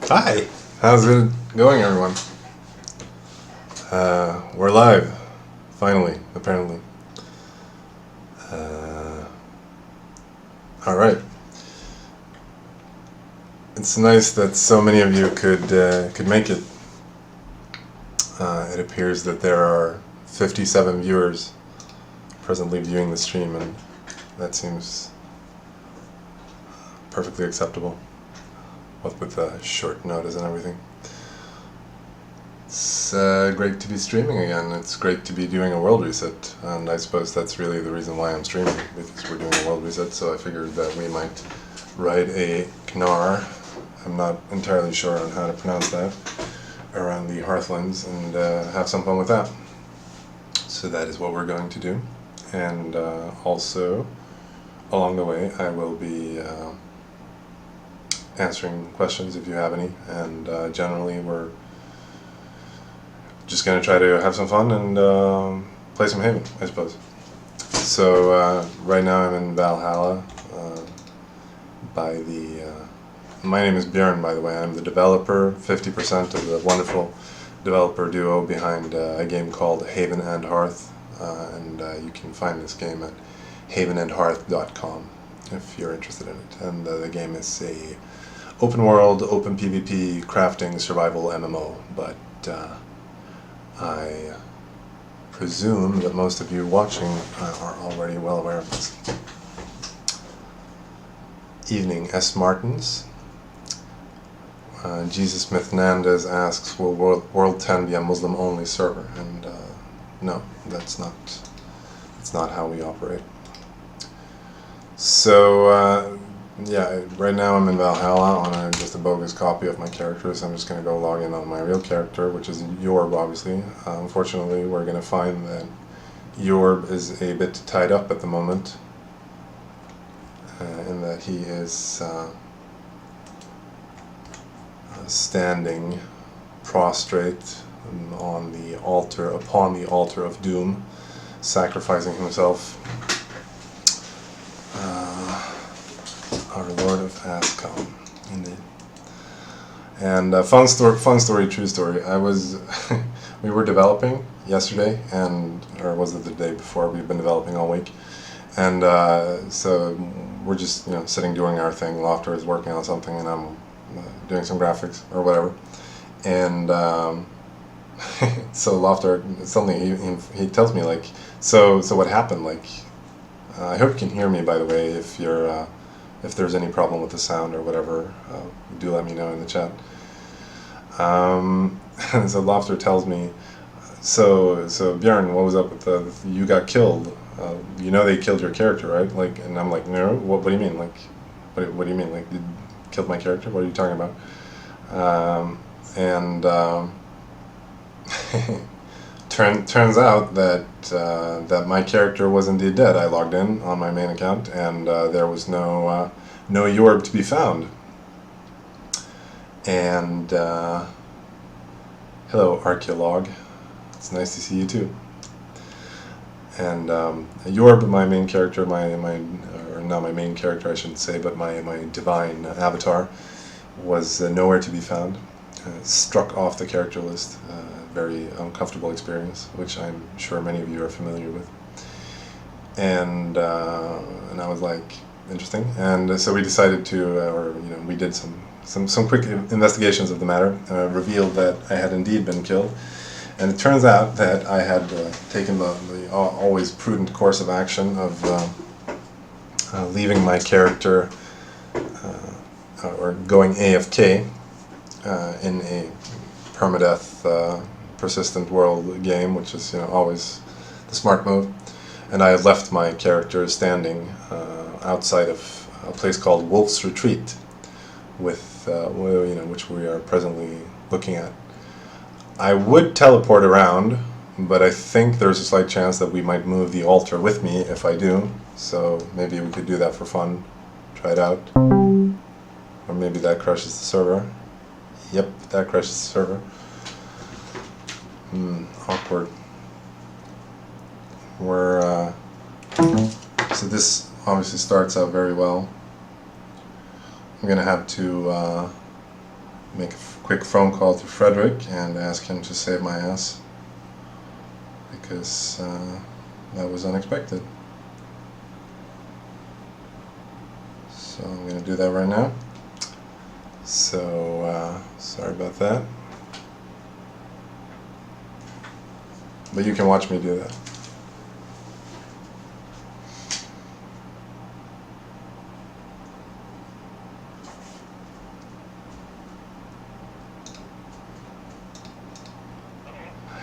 Hi, how's it going, everyone? We're live, finally, apparently. All right. It's nice that so many of you could make it. It appears that there are 57 viewers presently viewing the stream, and that seems perfectly acceptable, what with short notice and everything. It's great to be streaming again. It's great to be doing a world reset, and I suppose that's really the reason why I'm streaming, because we're doing a world reset, so I figured that we might write a Knar, I'm not entirely sure on how to pronounce that, around the hearthlands, and have some fun with that. So that is what we're going to do, and also, along the way, I will be answering questions if you have any, and generally we're just going to try to have some fun and play some Haven, I suppose. So right now I'm in Valhalla by the... my name is Björn, by the way. I'm the developer, 50% of the wonderful developer duo behind a game called Haven and Hearth, and you can find this game at havenandhearth.com if you're interested in it. And the game is a open world, open PvP, crafting, survival MMO, but I presume that most of you watching are already well aware of this. Evening, S. Martins. Jesus Smith Nandez asks, will World 10 be a Muslim-only server? And no, that's not how we operate. So yeah, right now I'm in Valhalla on just a bogus copy of my character, so I'm just going to go log in on my real character, which is Jorb, obviously. Unfortunately, we're going to find that Jorb is a bit tied up at the moment, in that he is standing prostrate on the altar, upon the altar of doom, sacrificing himself. Our Lord of Ascom, indeed. And fun story, true story. We were developing yesterday, or was it the day before? We've been developing all week, and so we're just sitting doing our thing. Lofter is working on something, and I'm doing some graphics or whatever. And so Lofter suddenly he tells me like, so what happened? Like, I hope you can hear me, by the way. If there's any problem with the sound or whatever, do let me know in the chat. So Lofter tells me, so Björn, what was up with you got killed? They killed your character, right? Like, and I'm like, no. What do you mean? Like, what do you mean? Like, killed my character? What are you talking about? Turns out that that my character was indeed dead. I logged in on my main account, and there was no Jorb to be found. And hello, Archeolog. It's nice to see you too. And Jorb, my main character, or not my main character, I shouldn't say, but my divine avatar, was nowhere to be found. Struck off the character list. Very uncomfortable experience, which I'm sure many of you are familiar with. And I was like, interesting. And so we decided to, we did some quick investigations of the matter, revealed that I had indeed been killed. And it turns out that I had taken the always prudent course of action of leaving my character or going AFK in a permadeath persistent world game, which is always the smart move. And I left my character standing outside of a place called Wolf's Retreat, with which we are presently looking at. I would teleport around, but I think there's a slight chance that we might move the altar with me if I do. So maybe we could do that for fun. Try it out. Or maybe that crashes the server. Yep, that crashes the server. Awkward. So this obviously starts out very well. I'm gonna have to make a quick phone call to Frederick and ask him to save my ass, because that was unexpected. So I'm going to do that right now. So sorry about that, but you can watch me do that.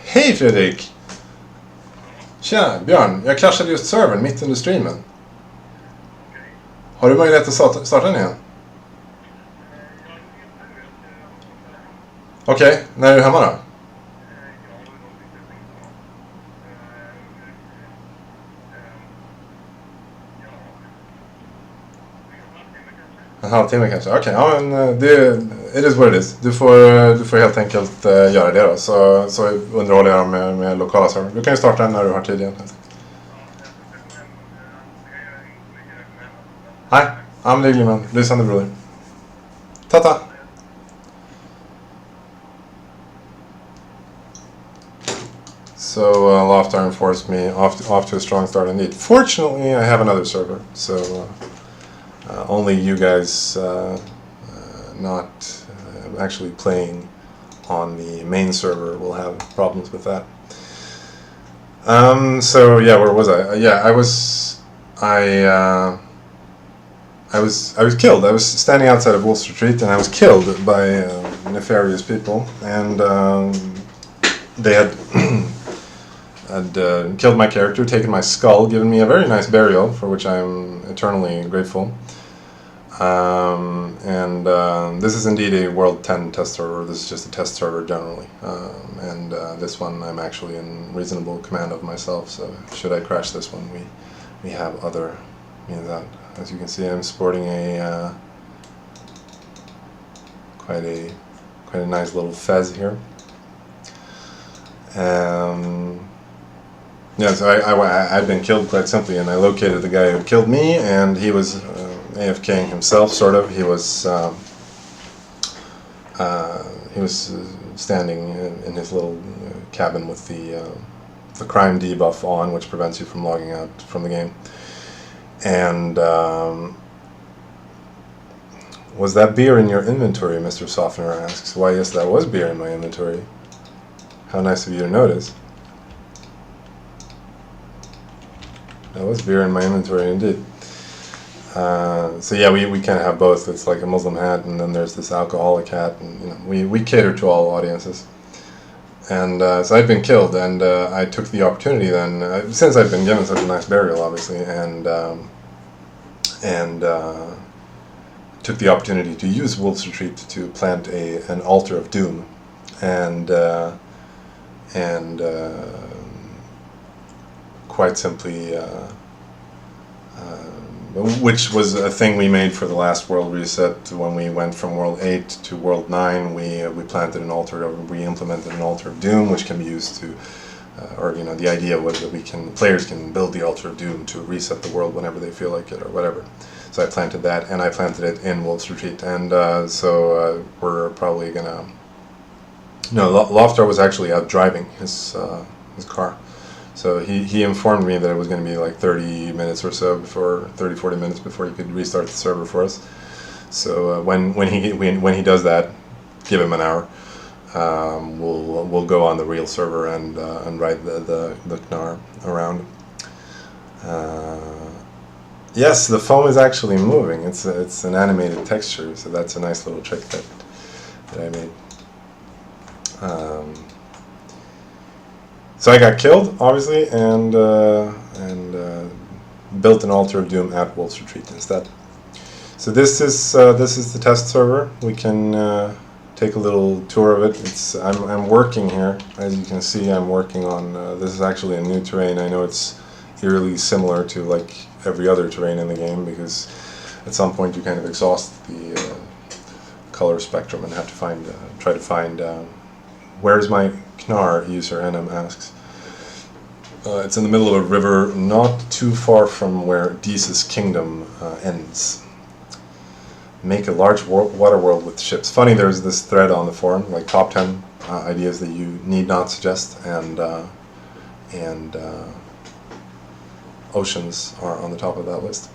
Hej Fredrik! Tja, Björn. Jag kraschade just servern mitt under streamen. Har du möjlighet att starta den igen? Okej, när är du hemma då? En halvtimme kanske? Okej, ja men it is what it is. Du får helt enkelt göra det då. Så underhåller jag dem med lokala server. Du kan ju starta den när du har tid igen. Nej, I'm legally man. Lysande broder. Tata! So Loftar enforced me off to a strong start indeed. Fortunately, I have another server, so only you guys not actually playing on the main server will have problems with that. So yeah, where was I? Yeah, I was killed. I was standing outside of Wolf's Retreat, and I was killed by nefarious people, and they had killed my character, taken my skull, given me a very nice burial, for which I am eternally grateful. This is indeed a World 10 test server. This is just a test server generally. This one I'm actually in reasonable command of myself, so should I crash this one, we have other means out. As you can see, I'm sporting a quite a nice little fez here. Yeah, so I'd been killed quite simply, and I located the guy who killed me, and he was AFKing himself, sort of. He was standing in his little cabin with the crime debuff on, which prevents you from logging out from the game. And was that beer in your inventory, Mr. Softener asks. Why, yes, that was beer in my inventory. How nice of you to notice. That was beer in my inventory indeed. So yeah, we kind of have both. It's like a Muslim hat, and then there's this alcoholic hat, and you know, we cater to all audiences. And so I'd been killed, and I took the opportunity then, since I'd been given such a nice burial, obviously, and took the opportunity to use Wolf's Retreat to plant an altar of doom, and quite simply, which was a thing we made for the last world reset. When we went from world 8 to world 9, we planted an altar, we implemented an altar of doom, which can be used to, or you know, the idea was that players can build the altar of doom to reset the world whenever they feel like it or whatever. So I planted that, and I planted it in Wolf's Retreat, and so we're probably gonna. No, Loftar was actually out driving his car. So he informed me that it was going to be like 30 minutes or so before, 30-40 minutes before he could restart the server for us. So when he does that, give him an hour. We'll go on the real server and ride the Knar around. Yes, the foam is actually moving. It's an animated texture, so that's a nice little trick that I made. So I got killed, obviously, and built an altar of doom at Wolf's Retreat instead. So this is the test server. We can take a little tour of it. I'm working here, as you can see. I'm working on. This is actually a new terrain. I know it's eerily similar to like every other terrain in the game, because at some point you kind of exhaust the color spectrum and have to try to find. Where's my Knar? User NM asks. It's in the middle of a river, not too far from where Dee's kingdom ends. make a large water world with ships. Funny, there's this thread on the forum, like top 10 ideas that you need not suggest, and oceans are on the top of that list.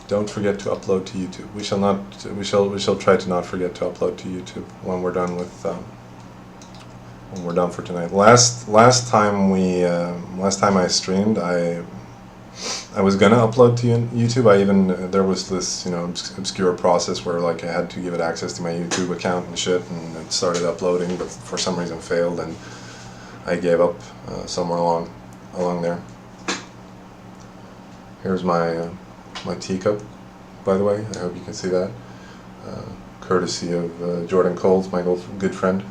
Don't forget to upload to YouTube. We shall not. We shall try to not forget to upload to YouTube when we're done with. When we're done for tonight. Last time I streamed, I was gonna upload to YouTube. There was this obscure process where like I had to give it access to my YouTube account and shit, and it started uploading, but for some reason failed, and I gave up somewhere along there. Here's my my teacup, by the way. I hope you can see that. Courtesy of Jordan Coles, my good friend.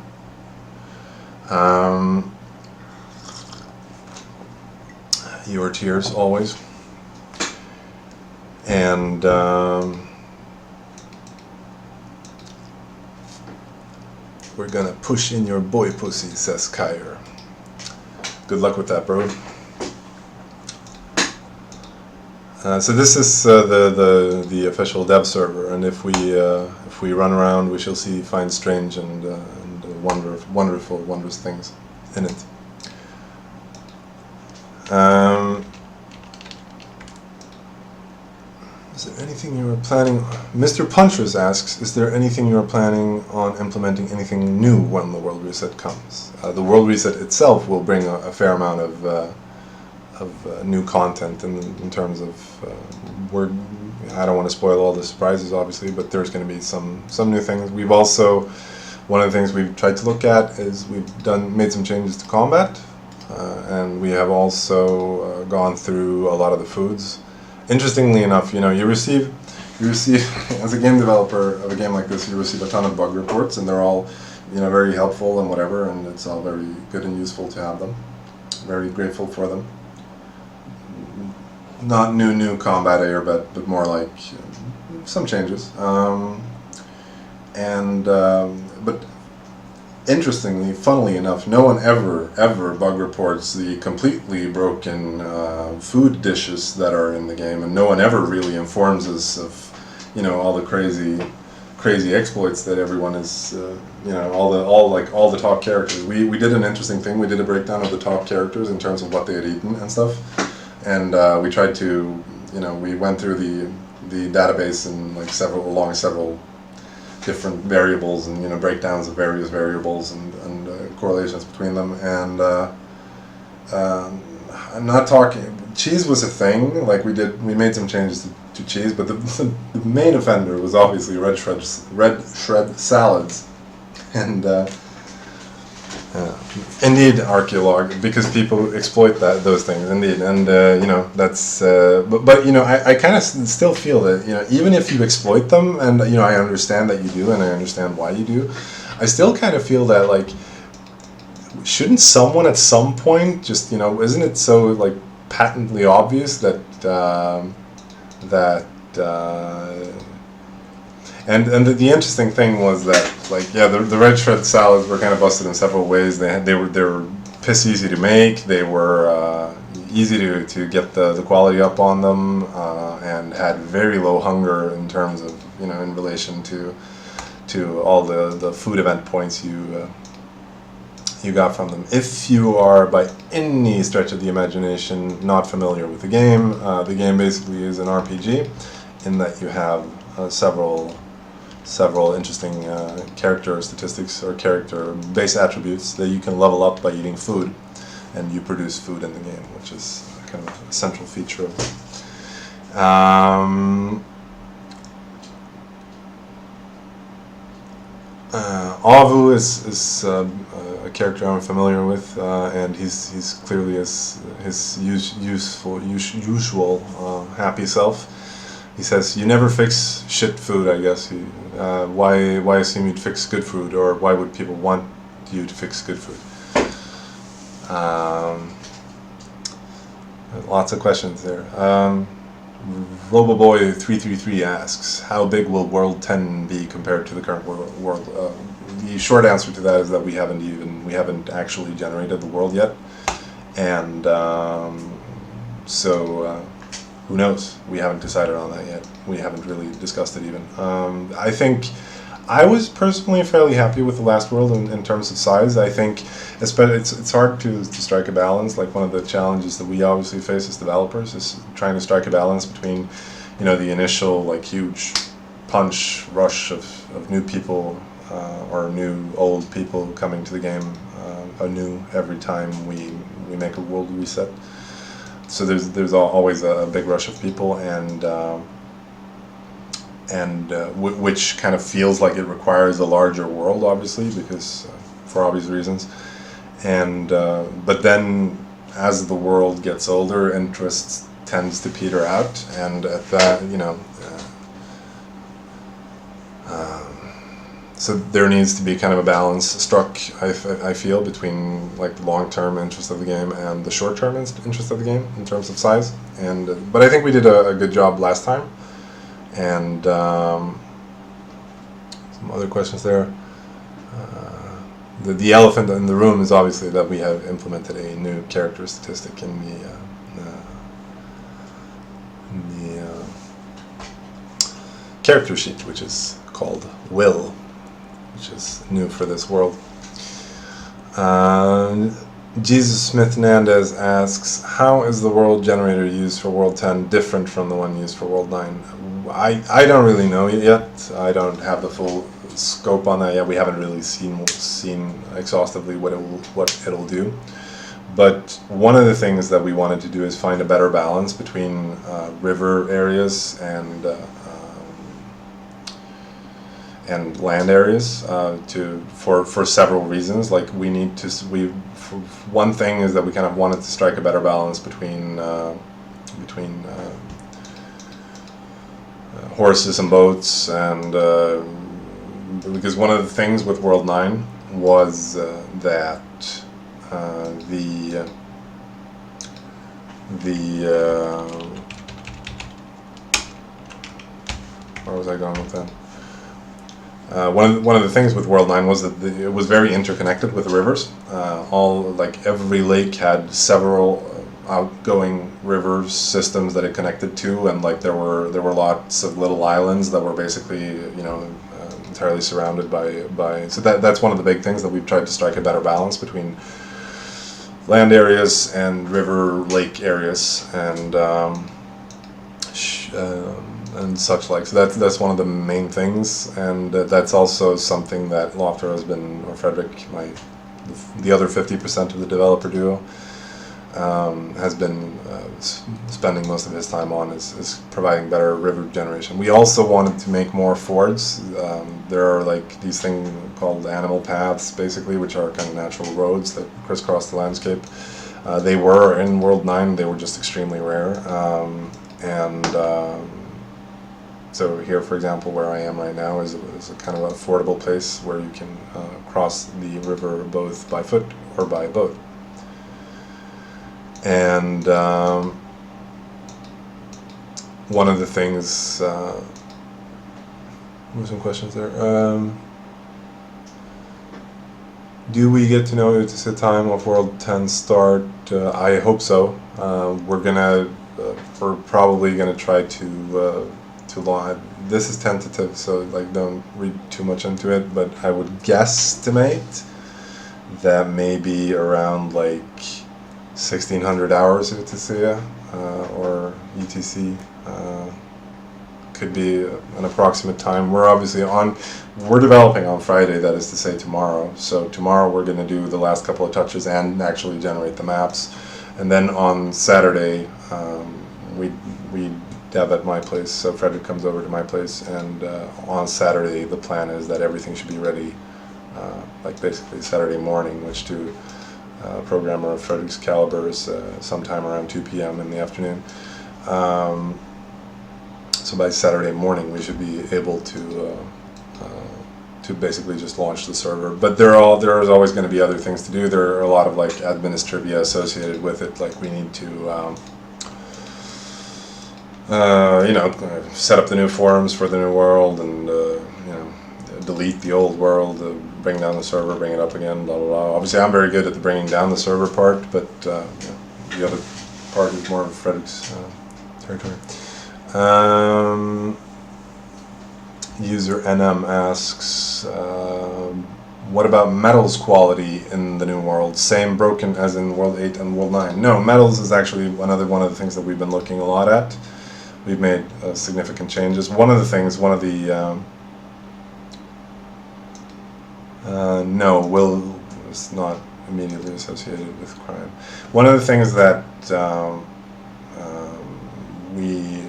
Your tears always. And we're gonna push in your boy pussy, says Kyr. Good luck with that, bro. So this is the official dev server, and if we run around, we shall find strange and wonderful things in it. Is there anything you are planning? Mr. Punchers asks, is there anything you are planning on implementing anything new when the world reset comes? The world reset itself will bring a fair amount of new content in terms of I don't want to spoil all the surprises, obviously, but there's going to be some new things. We've also, one of the things we've tried to look at is we've made some changes to combat, and we have also gone through a lot of the foods. Interestingly enough, you receive as a game developer of a game like this, you receive a ton of bug reports, and they're all very helpful and whatever, and it's all very good and useful to have them. Very grateful for them. Not new combat air, but more like some changes. But interestingly, funnily enough, no one ever bug reports the completely broken food dishes that are in the game, and no one ever really informs us of all the crazy exploits that everyone is all the top characters. We did an interesting thing. We did a breakdown of the top characters in terms of what they had eaten and stuff. And we tried to, we went through the database and along several different variables and breakdowns of various variables and correlations between them. And I'm not talking. Cheese was a thing. We made some changes to cheese, but the main offender was obviously red shred salads, and. Indeed, archaeologue, because people exploit those things. Indeed, and that's. But I kind of still feel that even if you exploit them, and I understand that you do, and I understand why you do, I still kind of feel that shouldn't someone at some point just isn't it so patently obvious that And the interesting thing was that the red shred salads were kind of busted in several ways. They were piss easy to make. They were easy to get the quality up on them, and had very low hunger in terms of in relation to all the food event points you got from them. If you are by any stretch of the imagination not familiar with the game basically is an RPG in that you have several interesting character statistics or character base attributes that you can level up by eating food, and you produce food in the game, which is kind of a central feature of it. Avu is a character I'm familiar with, and he's clearly his usual happy self. He says, "You never fix shit food, I guess. Why assume you'd fix good food, or why would people want you to fix good food?" Lots of questions there. Roboboy333 asks, "How big will World 10 be compared to the current world?" The short answer to that is that we haven't actually generated the world yet. and so who knows? We haven't decided on that yet. We haven't really discussed it even. I think I was personally fairly happy with the last world in terms of size. I think it's hard to strike a balance. Like, one of the challenges that we obviously face as developers is trying to strike a balance between, you know, the initial like huge punch rush of new people or new old people coming to the game anew every time we make a world reset. So there's always a big rush of people, and which kind of feels like it requires a larger world, obviously, because for obvious reasons. And but then as the world gets older, interest tends to peter out, and at that, you know, so there needs to be kind of a balance struck, I feel, between like the long-term interest of the game and the short-term interest of the game in terms of size. And but I think we did a good job last time. And some other questions there. The elephant in the room is obviously that we have implemented a new character statistic in the character sheet, which is called will, which is new for this world. Jesus Smith Nandez asks, how is the world generator used for World 10 different from the one used for World 9? I don't really know yet. I don't have the full scope on that yet. We haven't really seen exhaustively what it'll do. But one of the things that we wanted to do is find a better balance between river areas and land areas for several reasons. Like, one thing is that we kind of wanted to strike a better balance between horses and boats, and because one of the things with World 9 was that where was I going with that? One of the things with World 9 was that it was very interconnected with the rivers. Every lake had several outgoing river systems that it connected to, and like there were lots of little islands that were basically, you know, entirely surrounded by. So that's one of the big things that we've tried to strike a better balance between land areas and river lake areas, and such like. So that's one of the main things, and that's also something that Lofter has been, or Frederick, the other 50% of the developer duo, has been spending most of his time on, is providing better river generation. We also wanted to make more fords. There are like these things called animal paths, basically, which are kind of natural roads that crisscross the landscape. They were in World 9, they were just extremely rare. So here, for example, where I am right now is a kind of affordable place where you can cross the river both by foot or by boat. And one of the things, what were some questions there? Do we get to know it's the time of World 10 start? I hope so. We're probably gonna try to launch. This is tentative, so like don't read too much into it. But I would guesstimate that maybe around like 1600 hours UTC or UTC could be an approximate time. We're developing on Friday, that is to say tomorrow. So tomorrow we're going to do the last couple of touches and actually generate the maps, and then on Saturday we dev at my place. So Frederick comes over to my place, and on Saturday the plan is that everything should be ready, like basically Saturday morning, which to programmer of Frederick's caliber is sometime around 2 p.m. in the afternoon. So by Saturday morning we should be able to basically just launch the server. But there is always going to be other things to do. There are a lot of like administrivia associated with it. Like we need to set up the new forums for the new world, and delete the old world, bring down the server, bring it up again, blah blah blah. Obviously, I'm very good at the bringing down the server part, but the other part is more of Frederick's territory. User NM asks, what about metals quality in the new world? Same broken as in World 8 and World 9? No, metals is actually another one of the things that we've been looking a lot at. We've made significant changes. One of the things, no, will is not immediately associated with crime. One of the things that we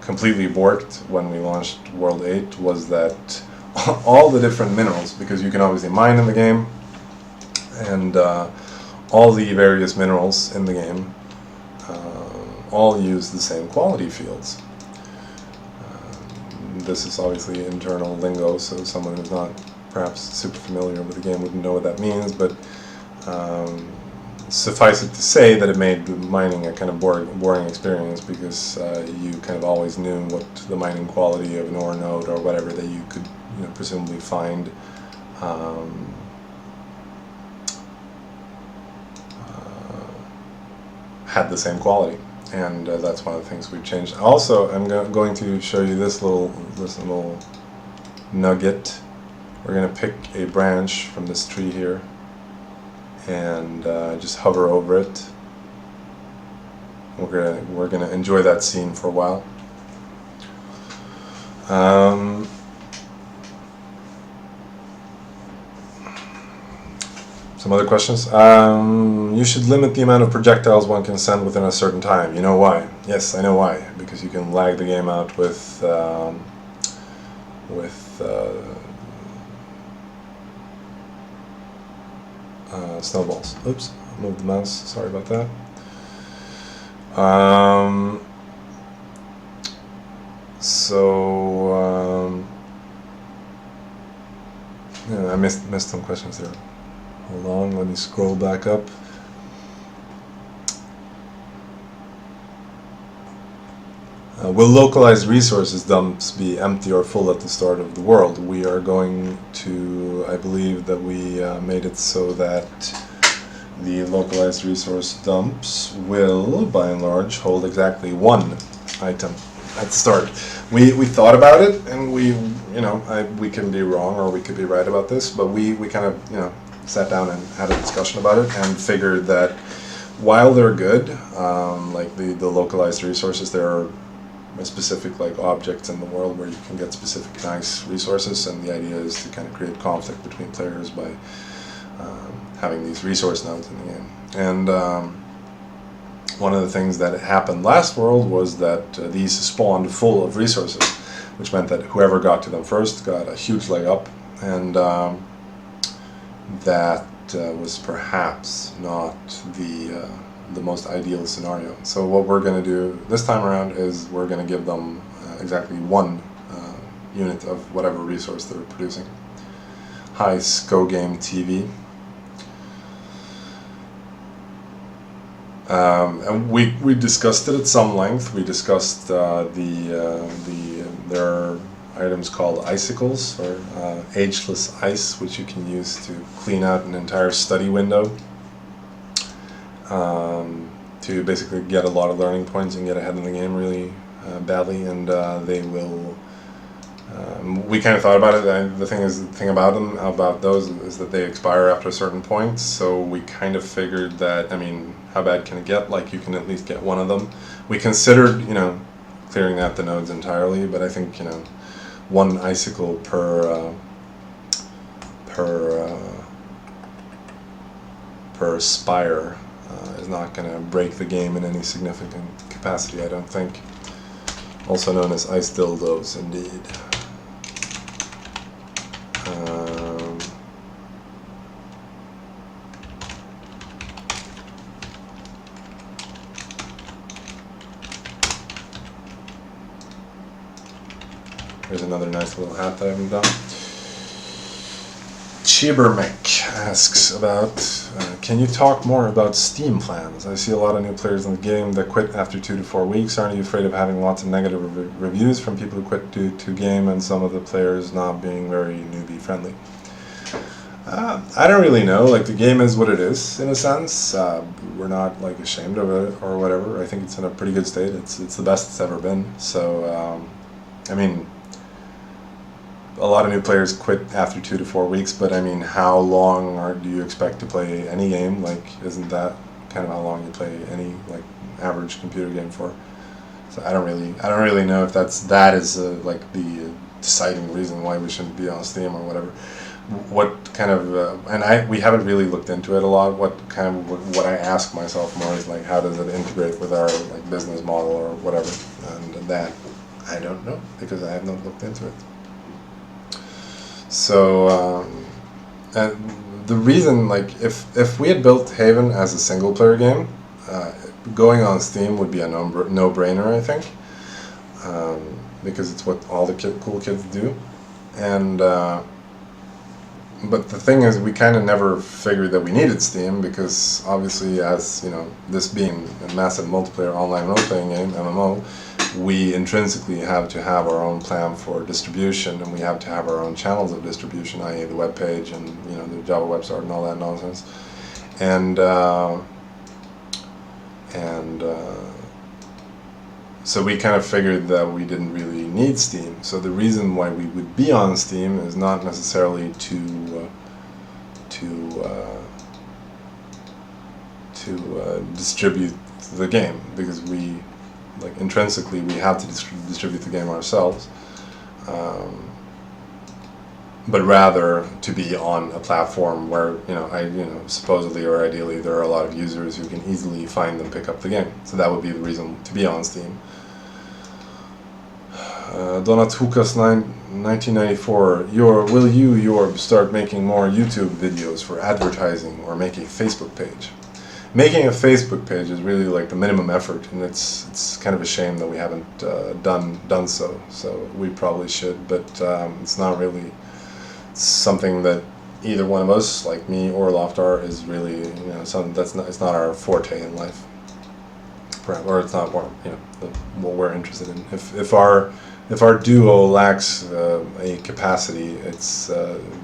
completely borked when we launched World 8 was that all the different minerals, because you can obviously mine in the game, and all the various minerals in the game all use the same quality fields. This is obviously internal lingo, so someone who's not perhaps super familiar with the game wouldn't know what that means, but suffice it to say that it made mining a kind of boring experience, because you kind of always knew what the mining quality of an ore node or whatever that you could presumably find had the same quality, and that's one of the things we've changed. Also, I'm going to show you this little nugget. We're going to pick a branch from this tree here and just hover over it. We're gonna enjoy that scene for a while. Some other questions. You should limit the amount of projectiles one can send within a certain time. You know why? Yes, I know why. Because you can lag the game out with snowballs. Oops, I moved the mouse. Sorry about that. Yeah, I missed some questions there. Hold on, let me scroll back up. Will localized resources dumps be empty or full at the start of the world? We are going to, I believe that we made it so that the localized resource dumps will, by and large, hold exactly one item at the start. We thought about it, and we can be wrong or we could be right about this, but we kind of sat down and had a discussion about it and figured that while they're good, like the localized resources, there are specific like objects in the world where you can get specific nice resources, and the idea is to kind of create conflict between players by having these resource nodes in the game. And one of the things that happened last world was that these spawned full of resources, which meant that whoever got to them first got a huge leg up, and that was perhaps not the most ideal scenario. So what we're going to do this time around is we're going to give them exactly one unit of whatever resource they're producing. Hi, ScoGame TV. And we discussed it at some length. We discussed there are items called icicles, or ageless ice, which you can use to clean out an entire study window, to basically get a lot of learning points and get ahead in the game really badly. And they will. We kind of thought about it. And the thing about those is that they expire after a certain point. So we kind of figured that, I mean, how bad can it get? Like, you can at least get one of them. We considered, clearing out the nodes entirely, but I think, one icicle per spire is not going to break the game in any significant capacity, I don't think. Also known as ice dildos, indeed. Here's another nice little hat that I haven't done. Shipwrecks asks about, can you talk more about Steam plans? I see a lot of new players in the game that quit after 2 to 4 weeks. Aren't you afraid of having lots of negative reviews from people who quit due to game and some of the players not being very newbie friendly? I don't really know. Like, the game is what it is, in a sense. We're not like ashamed of it or whatever. I think it's in a pretty good state. It's the best it's ever been. So, I mean, a lot of new players quit after 2 to 4 weeks, but I mean, how long do you expect to play any game? Like, isn't that kind of how long you play any like average computer game for? So I don't really know if that is like the deciding reason why we shouldn't be on Steam or whatever. What kind of we haven't really looked into it a lot. What I ask myself more is like, how does it integrate with our like business model or whatever? And that I don't know, because I have not looked into it. So, and the reason, like, if we had built Haven as a single player game, going on Steam would be a no-brainer, I think, because it's what all the cool kids do. And but the thing is, we kind of never figured that we needed Steam, because obviously, as you know, this being a massive multiplayer online role-playing game, MMO, we intrinsically have to have our own plan for distribution, and we have to have our own channels of distribution, i.e. the web page and, you know, the Java website and all that nonsense. And so we kind of figured that we didn't really need Steam. So the reason why we would be on Steam is not necessarily to distribute the game, because we, like, intrinsically we have to distribute the game ourselves, but rather to be on a platform where, supposedly or ideally there are a lot of users who can easily find and pick up the game. So that would be the reason to be on Steam. Donat Hukas 1994. Will you start making more YouTube videos for advertising, or make a Facebook page? Making a Facebook page is really like the minimum effort, and it's kind of a shame that we haven't done so. So we probably should, but it's not really something that either one of us, like me or Loftar, is really, something it's not our forte in life, or it's not what what we're interested in. If our duo lacks a capacity, it's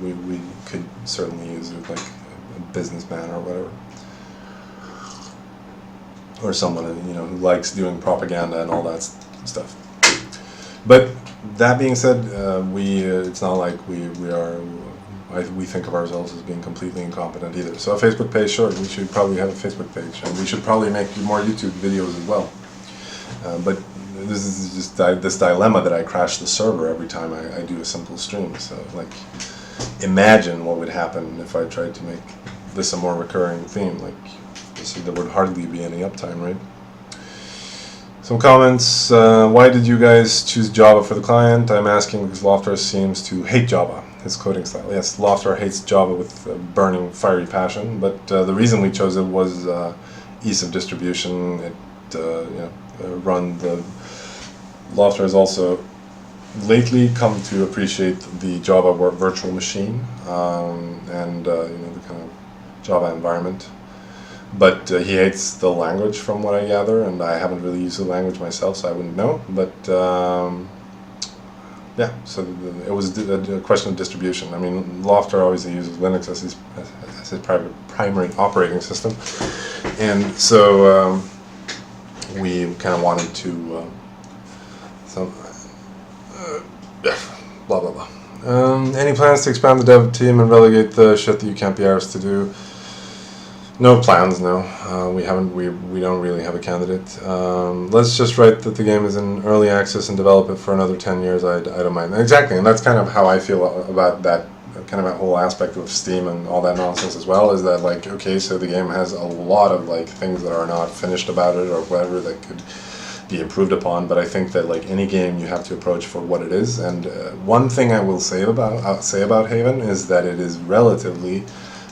we could certainly use it, like a businessman or whatever. Or someone who likes doing propaganda and all that stuff. But that being said, it's not like we think of ourselves as being completely incompetent either. So a Facebook page, sure, we should probably have a Facebook page, and we should probably make more YouTube videos as well. But this is just this dilemma that I crash the server every time I do a simple stream. So, like, imagine what would happen if I tried to make this a more recurring theme. Like, see, there would hardly be any uptime, right? Some comments. Why did you guys choose Java for the client? I'm asking because Loftar seems to hate Java, his coding style. Yes, Loftar hates Java with burning, fiery passion, but the reason we chose it was ease of distribution. It run the... Loftar has also lately come to appreciate the Java virtual machine and the kind of Java environment. But he hates the language, from what I gather, and I haven't really used the language myself, so I wouldn't know. But yeah, so it was a question of distribution. I mean, Loftar obviously uses Linux as his primary operating system, and so we kind of wanted to blah blah blah. Any plans to expand the dev team and relegate the shit that you can't be arsed to do? No plans, no. We haven't. We don't really have a candidate. Let's just write that the game is in early access and develop it for another 10 years. I don't mind. Exactly, and that's kind of how I feel about that kind of that whole aspect of Steam and all that nonsense as well. Is that, like, okay, so the game has a lot of, like, things that are not finished about it or whatever that could be improved upon. But I think that, like any game, you have to approach for what it is. And one thing I will say about Haven is that it is relatively,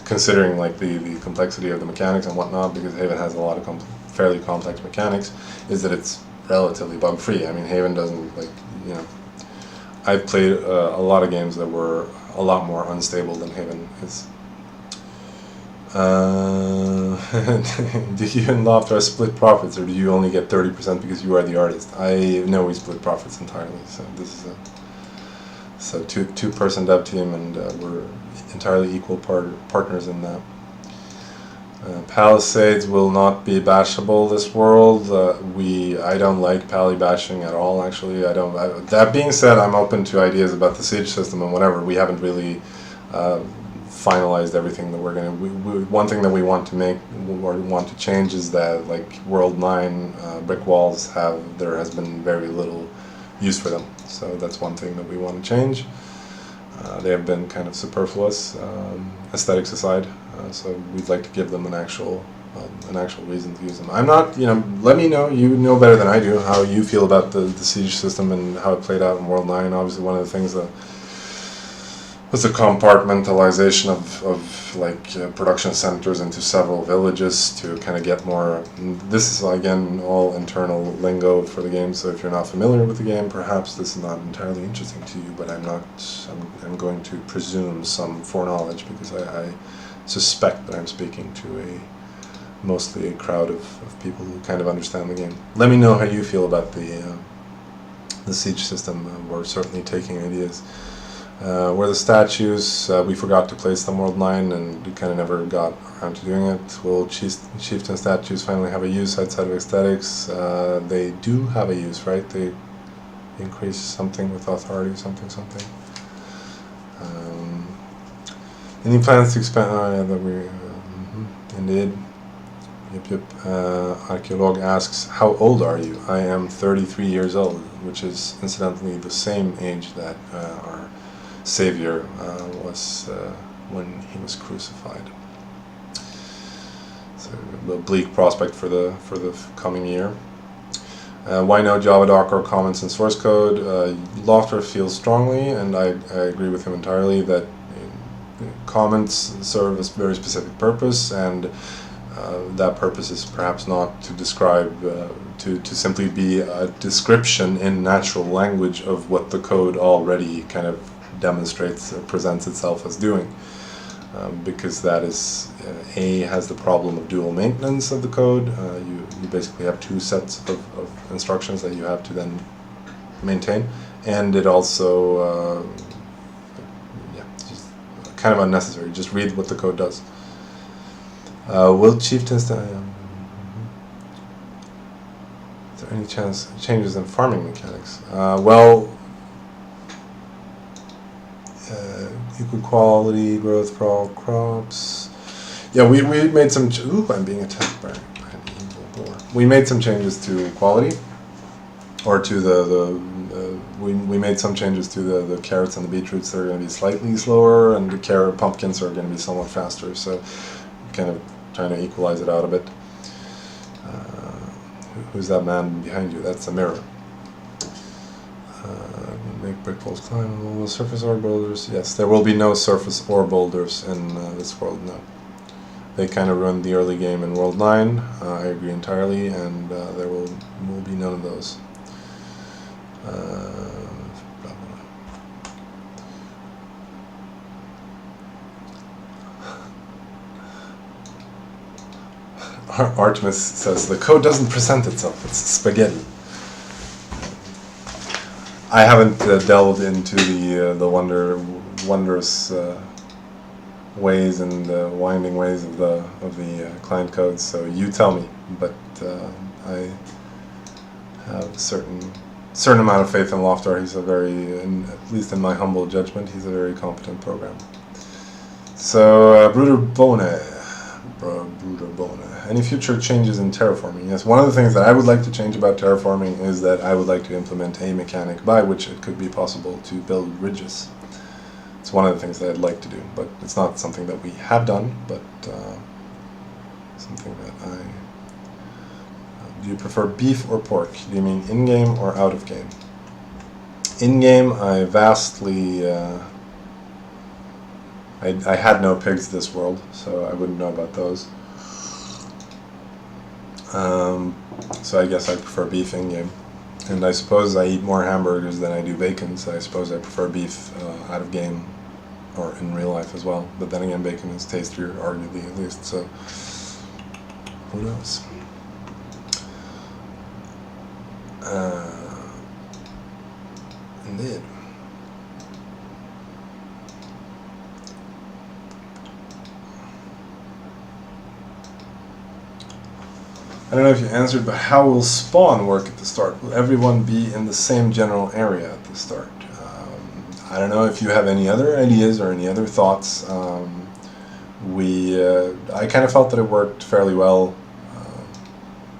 considering like the complexity of the mechanics and whatnot, because Haven has a lot of fairly complex mechanics, is that it's relatively bug-free. I mean, Haven doesn't, like, I've played a lot of games that were a lot more unstable than Haven is. Do you and Loftar split profits, or do you only get 30% because you are the artist? I know we split profits entirely, so this is a two-person dev team, and we're entirely equal partners in that. Palisades will not be bashable this world. I don't like pally bashing at all, actually. That being said, I'm open to ideas about the siege system and whatever. We haven't really finalized everything that we're going to... One thing that we want to make, or want to change, is that, like, World 9 brick walls there has been very little use for them. So that's one thing that we want to change. They have been kind of superfluous, aesthetics aside. So we'd like to give them an actual reason to use them. I'm not, let me know, you know better than I do, how you feel about the siege system and how it played out in World 9. Obviously one of the things that was the compartmentalization of production centers into several villages to kind of get more. This is again all internal lingo for the game, so if you're not familiar with the game, perhaps this is not entirely interesting to you, but I'm going to presume some foreknowledge, because I suspect that I'm speaking to mostly a crowd of people who kind of understand the game. Let me know how you feel about the siege system. We're certainly taking ideas. Where the statues, we forgot to place them World 9, and we kind of never got around to doing it. Will chieftain statues finally have a use outside of aesthetics? They do have a use, right? They increase something with authority, something. Any plans to expand? Indeed. Yep. Archeolog asks, how old are you? I am 33 years old, which is incidentally the same age that our Savior was when he was crucified. So a bleak prospect for the coming year. Why no JavaDoc or comments in source code? Loftar feels strongly, and I agree with him entirely, that comments serve a very specific purpose, and that purpose is perhaps not to describe, to simply be a description in natural language of what the code already kind of demonstrates or presents itself as doing, because that is has the problem of dual maintenance of the code. You basically have two sets of instructions that you have to then maintain, and it also just kind of unnecessary. Just read what the code does. Will chieftains is there any changes in farming mechanics? Equal quality growth for all crops. Yeah, we made some. Ooh, I'm being attacked by an evil boar. We made some changes to quality, or to we made some changes to the carrots and the beetroots. They're going to be slightly slower, and the pumpkins are going to be somewhat faster. So, kind of trying to equalize it out a bit. Who's that man behind you? That's a mirror. Make brick walls climb. Surface ore boulders? Yes, there will be no surface ore boulders in this world, no. They kind of ruined the early game in World 9, I agree entirely, and there will be none of those. Artemis says, the code doesn't present itself, it's spaghetti. I haven't delved into the wondrous ways and winding ways of the client codes, so you tell me. But I have a certain amount of faith in Loftar. He's at least in my humble judgment, he's a very competent programmer. So Bruder Bone. Any future changes in terraforming? Yes, one of the things that I would like to change about terraforming is that I would like to implement a mechanic by which it could be possible to build ridges. It's one of the things that I'd like to do, but it's not something that we have done, but something that do you prefer beef or pork? Do you mean in-game or out-of-game? In-game, I vastly... I had no pigs this world, so I wouldn't know about those. So I guess I prefer beef in-game. And I suppose I eat more hamburgers than I do bacon, so I suppose I prefer beef out of game or in real life as well. But then again, bacon is tastier, arguably at least. So who knows? Indeed. I don't know if you answered, but how will spawn work at the start? Will everyone be in the same general area at the start? I don't know if you have any other ideas or any other thoughts. I kind of felt that it worked fairly well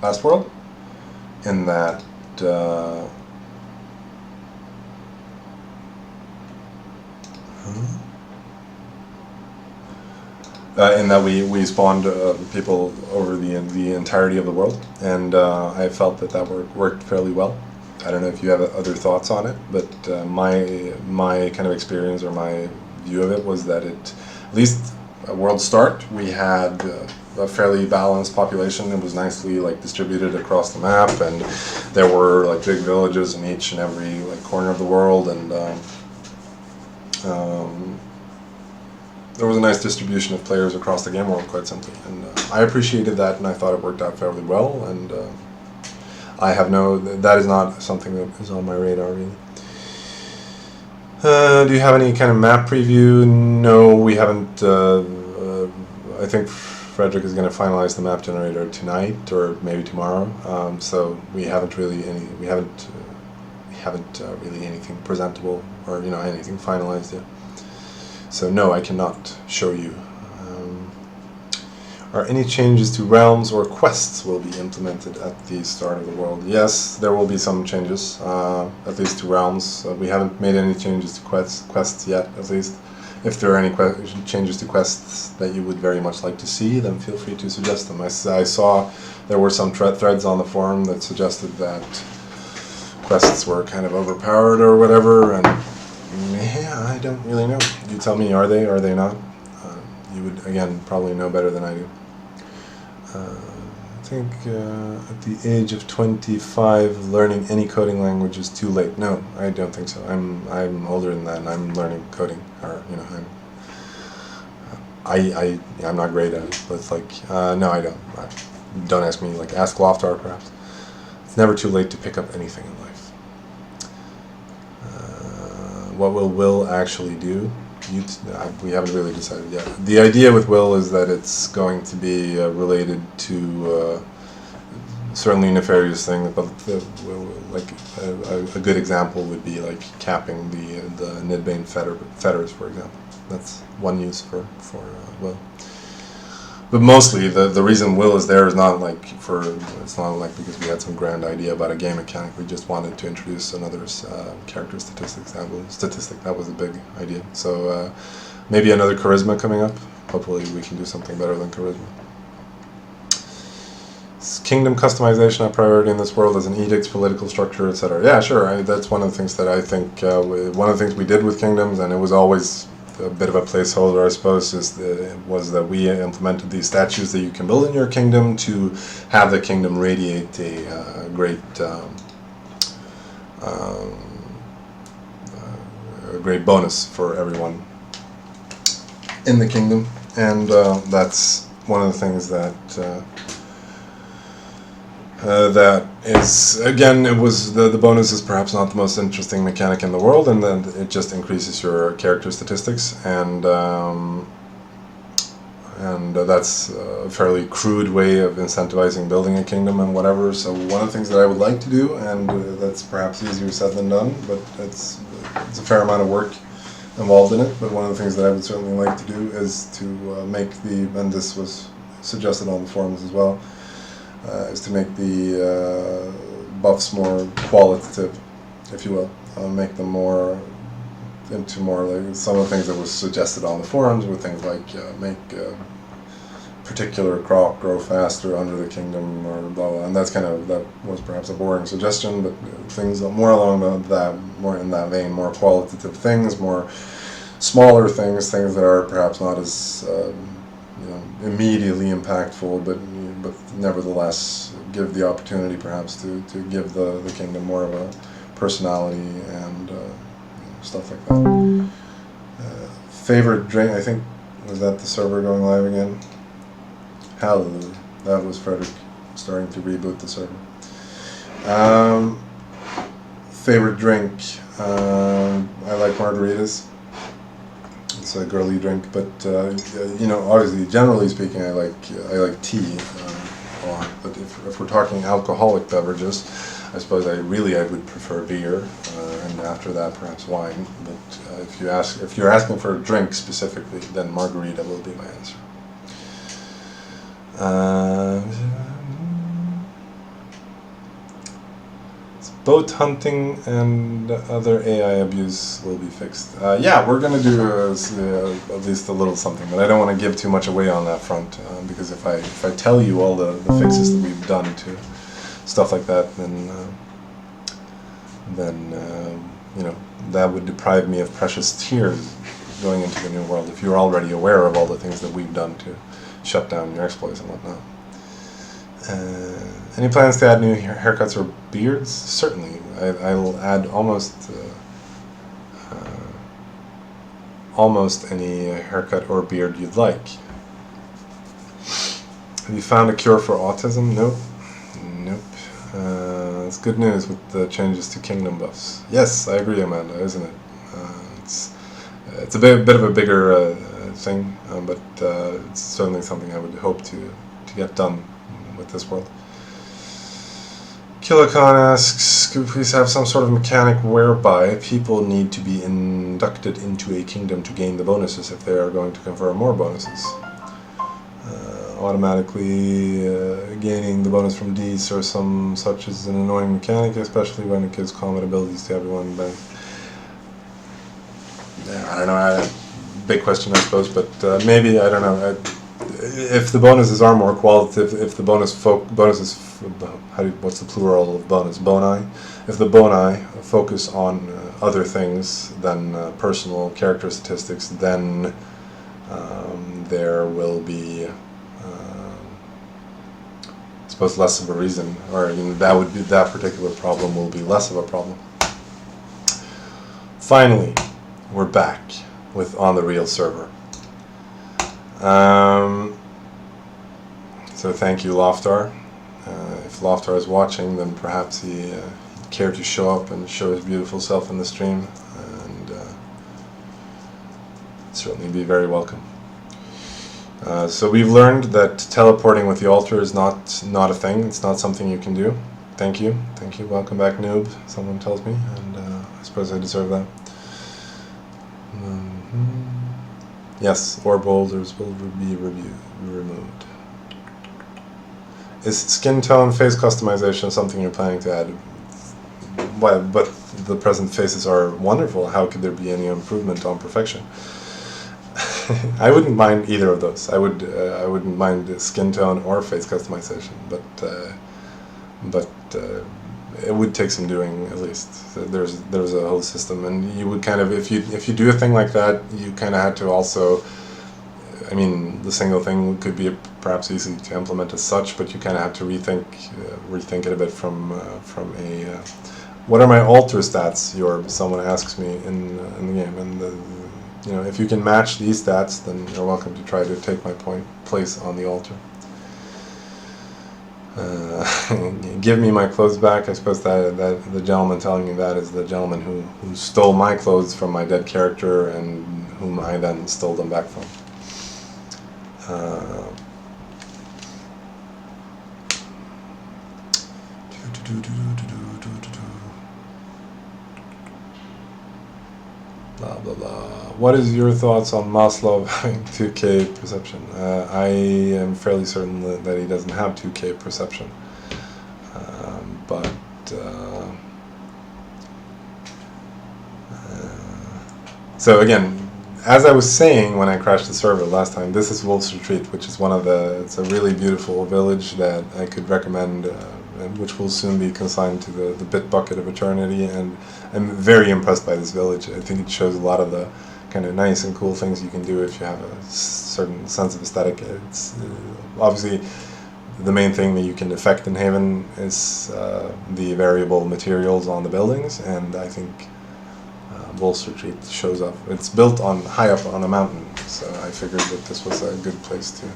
last world, in that we spawned people over the entirety of the world, and I felt that worked fairly well. I don't know if you have other thoughts on it, but my kind of experience or my view of it was that at least at world start, we had a fairly balanced population. It was nicely like distributed across the map, and there were like big villages in each and every like corner of the world, and there was a nice distribution of players across the game world, quite simply, and I appreciated that, and I thought it worked out fairly well, and that is not something that is on my radar, really. Do you have any kind of map preview? No, we haven't. I think Frederick is going to finalize the map generator tonight or maybe tomorrow, so we haven't really really anything presentable or anything finalized yet. So no, I cannot show you. Are any changes to realms or quests will be implemented at the start of the world? Yes, there will be some changes, at least to realms. We haven't made any changes to quests yet, at least. If there are any changes to quests that you would very much like to see, then feel free to suggest them. I saw there were some threads on the forum that suggested that quests were kind of overpowered or whatever, and yeah, I don't really know. You tell me, are they or are they not? You would, again, probably know better than I do. I think at the age of 25, learning any coding language is too late. No, I don't think so. I'm older than that, and I'm learning coding. Or I'm not great at it. But it's like no, I don't. Don't ask me. Like ask Loftar, perhaps. It's never too late to pick up anything in life. What will Will actually do? We haven't really decided yet. The idea with Will is that it's going to be related to certainly nefarious things, but like a good example would be like capping the Nidbane fetters, for example. That's one use for Will. But mostly the reason Will is there is not like it's not like because we had some grand idea about a game mechanic. We just wanted to introduce another character statistic. That was a big idea. So maybe another charisma coming up. Hopefully we can do something better than charisma. Is kingdom customization a priority in this world as an edicts, political structure, etc.? Yeah, sure. That's one of the things that I think one of the things we did with kingdoms, and it was always a bit of a placeholder, I suppose, was that we implemented these statues that you can build in your kingdom to have the kingdom radiate a great bonus for everyone in the kingdom, and that's one of the things that is, again, it was the bonus is perhaps not the most interesting mechanic in the world, and then it just increases your character statistics, and that's a fairly crude way of incentivizing building a kingdom and whatever. So one of the things that I would like to do, and that's perhaps easier said than done, but it's a fair amount of work involved in it, but one of the things that I would certainly like to do is to make and this was suggested on the forums as well, is to make the buffs more qualitative, if you will. Make them more into more like some of the things that was suggested on the forums were things like make particular crop grow faster under the kingdom or blah blah, and that was perhaps a boring suggestion, but things more along that, more in that vein, more qualitative things, more smaller things that are perhaps not as immediately impactful, but nevertheless give the opportunity perhaps to give the kingdom more of a personality and stuff like that. Favorite drink, I think, was that the server going live again? Hallelujah. That was Frederick starting to reboot the server. Favorite drink, I like margaritas. It's a girly drink, but you know, obviously, generally speaking, I like tea a lot. But if we're talking alcoholic beverages, I suppose I would prefer beer, and after that perhaps wine. But if you're asking for a drink specifically, then margarita will be my answer. Boat hunting and other AI abuse will be fixed. Yeah, we're going to do at least a little something, but I don't want to give too much away on that front, because if I tell you all the fixes that we've done to stuff like that, then you know, that would deprive me of precious tears going into the new world. If you're already aware of all the things that we've done to shut down your exploits and whatnot. Any plans to add new haircuts or beards? Certainly. I'll add almost any haircut or beard you'd like. Have you found a cure for autism? Nope. It's good news with the changes to kingdom buffs. Yes, I agree, Amanda, isn't it? It's a bit of a bigger thing, but it's certainly something I would hope to get done with this world. Killicon asks, could we please have some sort of mechanic whereby people need to be inducted into a kingdom to gain the bonuses if they are going to confer more bonuses? Automatically gaining the bonus from Dees or some such is an annoying mechanic, especially when it gives common abilities to everyone. But I don't know, big question I suppose, but maybe, I don't know. If the bonuses are more qualitative, if the bonuses, what's the plural of bonus? Boni? If the boni focus on other things than personal character statistics, then there will be, I suppose, less of a reason, or you know, that particular problem will be less of a problem. Finally, we're back with On the Real server. So thank you, Loftar. If Loftar is watching, then perhaps he'd care to show up and show his beautiful self in the stream, and certainly be very welcome. So we've learned that teleporting with the altar is not a thing. It's not something you can do. Thank you. Welcome back, noob. Someone tells me, and I suppose I deserve that. Yes, orb holders will be removed. Is skin tone face customization something you're planning to add? Well, but the present faces are wonderful. How could there be any improvement on perfection? I wouldn't mind either of those. I wouldn't mind skin tone or face customization, but it would take some doing at least. There's a whole system, and you would kind of, if you do a thing like that, you kind of had to also, I mean, the single thing could be perhaps easy to implement as such, but you kind of have to rethink it a bit from a what are my altar stats? Someone asks me in the game, and you know, if you can match these stats, then you're welcome to try to take my place on the altar. Give me my clothes back. I suppose that the gentleman telling me that is the gentleman who stole my clothes from my dead character and whom I then stole them back from. Blah blah blah. What is your thoughts on Maslow having 2K perception? I am fairly certain that he doesn't have 2K perception, but so again, as I was saying when I crashed the server last time, this is Wolf's Retreat, which is it's a really beautiful village that I could recommend, which will soon be consigned to the bit bucket of eternity, and I'm very impressed by this village. I think it shows a lot of the kind of nice and cool things you can do if you have a certain sense of aesthetic. It's obviously the main thing that you can affect in Haven is the variable materials on the buildings, and I think Wolf's Retreat shows up. It's built on high up on a mountain, so I figured that this was a good place to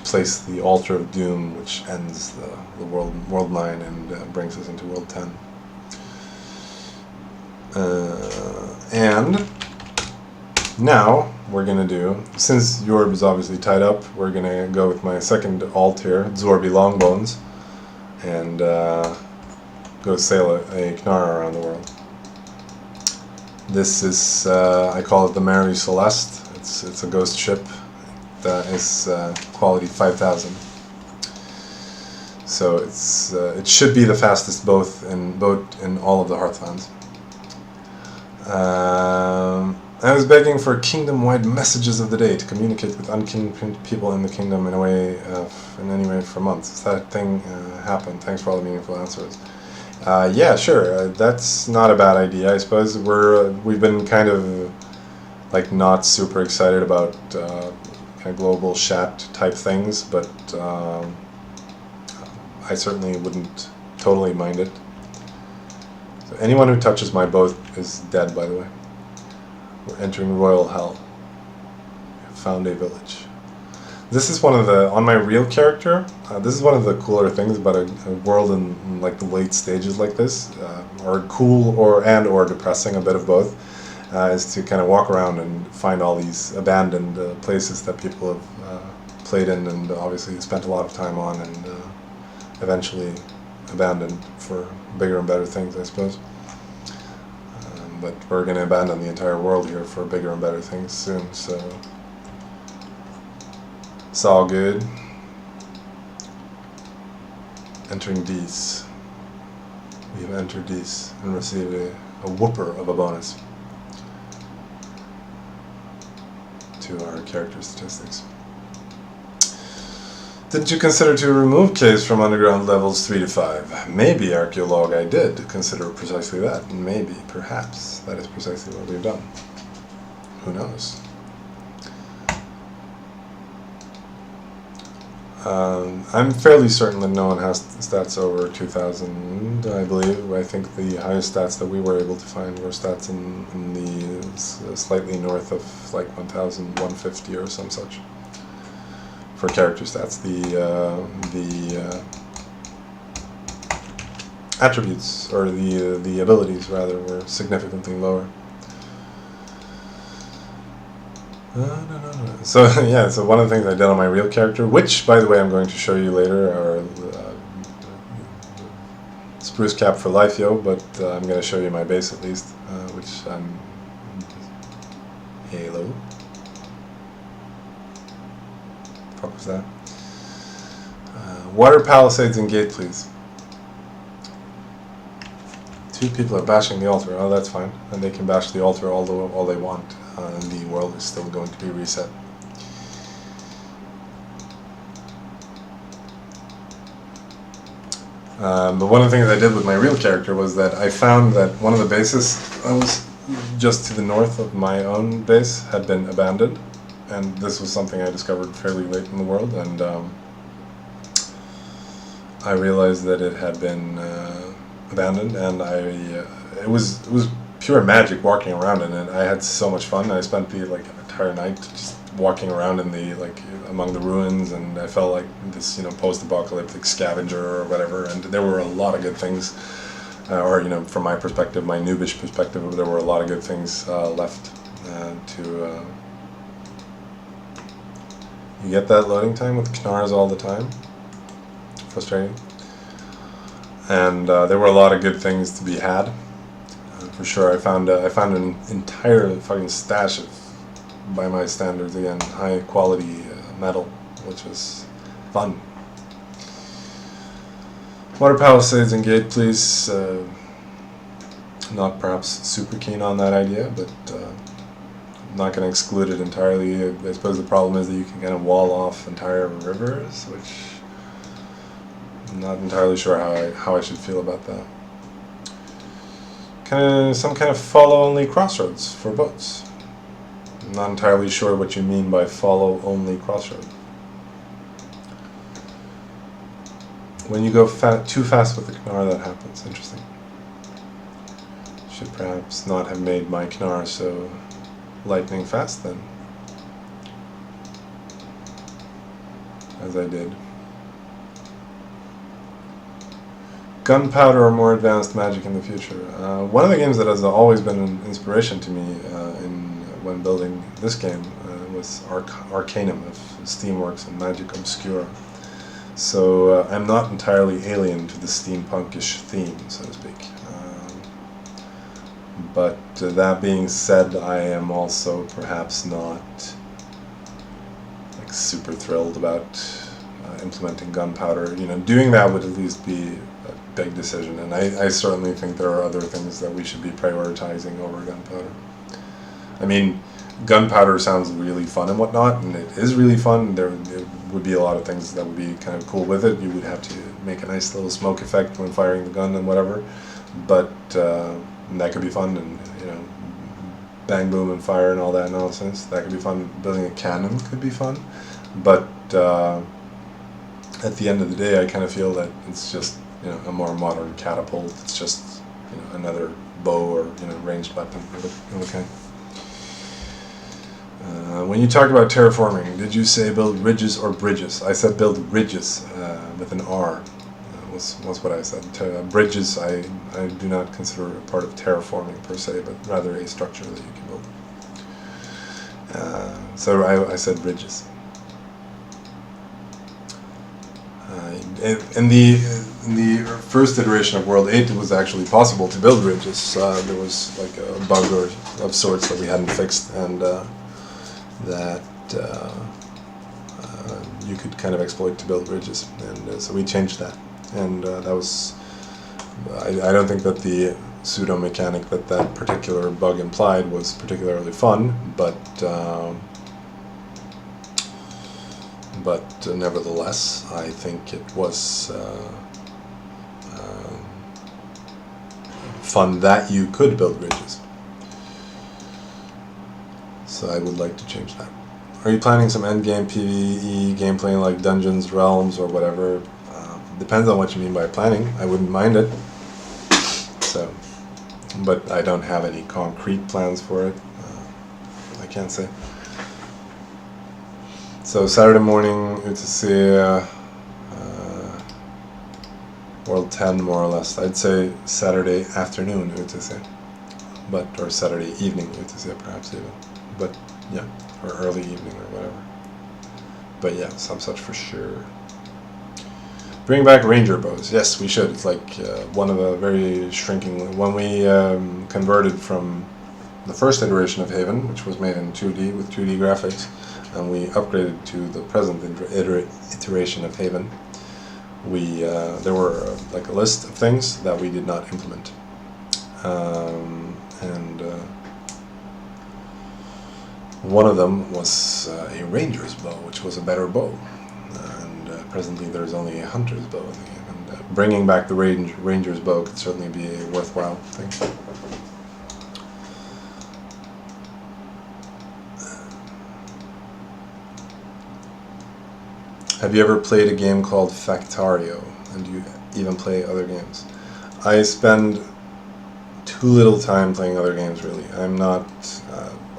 place the Altar of Doom, which ends the world 9 and brings us into world 10. And now we're gonna do, since Jorb is obviously tied up, we're gonna go with my second alt here, Zorby Longbones, and go sail a Knarr around the world. This is, I call it the Mary Celeste. It's a ghost ship that is quality 5000. So it should be the fastest boat in all of the Hearthlands. I was begging for kingdom-wide messages of the day to communicate with unkinged people in the kingdom in any way for months. Has that thing happened? Thanks for all the meaningful answers. Yeah, sure. That's not a bad idea. I suppose we've been kind of like not super excited about kind of global chat type things, but I certainly wouldn't totally mind it. So anyone who touches my boat is dead, by the way. We're entering royal hell. We have found a village. This is one of the, on my real character, this is one of the cooler things about a world in like the late stages like this, or cool or depressing, a bit of both, is to kind of walk around and find all these abandoned places that people have played in and obviously spent a lot of time on and eventually abandoned for bigger and better things, I suppose. But we're going to abandon the entire world here for bigger and better things soon, so it's all good. Entering D's. We have entered D's and received a whooper of a bonus to our character statistics. Did you consider to remove caves from underground levels 3 to 5? Maybe, Archaeologue, I did consider precisely that. Maybe, perhaps, that is precisely what we've done. Who knows? I'm fairly certain that no one has stats over 2,000, I believe. I think the highest stats that we were able to find were stats in the slightly north of like 1,150 or some such. For character stats, the attributes, or the abilities rather, were significantly lower. So yeah, so one of the things I did on my real character, which by the way I'm going to show you later, are spruce cap for life, yo, but I'm going to show you my base at least, which I'm Halo. Fuck was that? Water palisades and gate, please. 2 people are bashing the altar. Oh, that's fine. And they can bash the altar all they want. And the world is still going to be reset. But one of the things I did with my real character was that I found that one of the bases I was just to the north of my own base had been abandoned. And this was something I discovered fairly late in the world, and I realized that it had been abandoned, and it was pure magic walking around in it. I had so much fun. I spent the entire night just walking around in the among the ruins, and I felt like this post-apocalyptic scavenger or whatever. And there were a lot of good things, or from my perspective, my noobish perspective, there were a lot of good things left to. You get that loading time with Knarrs all the time. Frustrating. And there were a lot of good things to be had, for sure. I found an entire fucking stash of, by my standards again, high quality metal, which was fun. Water palisades and gate, please. Not perhaps super keen on that idea, but. I'm not going to exclude it entirely. I suppose the problem is that you can kind of wall off entire rivers, which I'm not entirely sure how I should feel about that. Some kind of follow-only crossroads for boats. I'm not entirely sure what you mean by follow-only crossroad. When you go too fast with the Knarr, that happens. Interesting. Should perhaps not have made my Knar so lightning fast then, as I did. Gunpowder or more advanced magic in the future. One of the games that has always been an inspiration to me when building this game was Arcanum of Steamworks and Magic Obscura. So I'm not entirely alien to the steampunkish theme, so to speak. But that being said, I am also perhaps not like super thrilled about implementing gunpowder. You know, doing that would at least be a big decision, and I certainly think there are other things that we should be prioritizing over gunpowder. I mean, gunpowder sounds really fun and whatnot, and it is really fun. There would be a lot of things that would be kind of cool with it. You would have to make a nice little smoke effect when firing the gun and whatever, but that could be fun, and you know, bang boom and fire and all that nonsense. That could be fun. Building a cannon could be fun, but at the end of the day, I kind of feel that it's just, you know, a more modern catapult. It's just, you know, another bow or, you know, ranged weapon. Okay. When you talked about terraforming, did you say build ridges or bridges? I said build ridges with an R. Was what I said. Bridges I do not consider a part of terraforming per se, but rather a structure that you can build. So I said bridges. In the first iteration of World 8, it was actually possible to build ridges. There was like a bug of sorts that we hadn't fixed, and that you could kind of exploit to build ridges, and so we changed that. And that was, I don't think that the pseudo mechanic that particular bug implied was particularly fun, but nevertheless, I think it was fun that you could build ridges. So I would like to change that. Are you planning some endgame PvE gameplay like dungeons, realms, or whatever? Depends on what you mean by planning. I wouldn't mind it. So, but I don't have any concrete plans for it. I can't say. So Saturday morning, UTC, World 10 more or less. I'd say Saturday afternoon UTC, or Saturday evening UTC perhaps even. But yeah, or early evening or whatever. But yeah, some such for sure. Bring back ranger bows. Yes, we should. It's like one of a very shrinking. When we converted from the first iteration of Haven, which was made in 2D with 2D graphics, and we upgraded to the present iteration of Haven, there were like a list of things that we did not implement, and one of them was a ranger's bow, which was a better bow. Presently there's only a hunter's bow in the game, and bringing back the ranger's bow could certainly be a worthwhile thing. Have you ever played a game called Factario, and do you even play other games? I spend too little time playing other games, really. I'm not...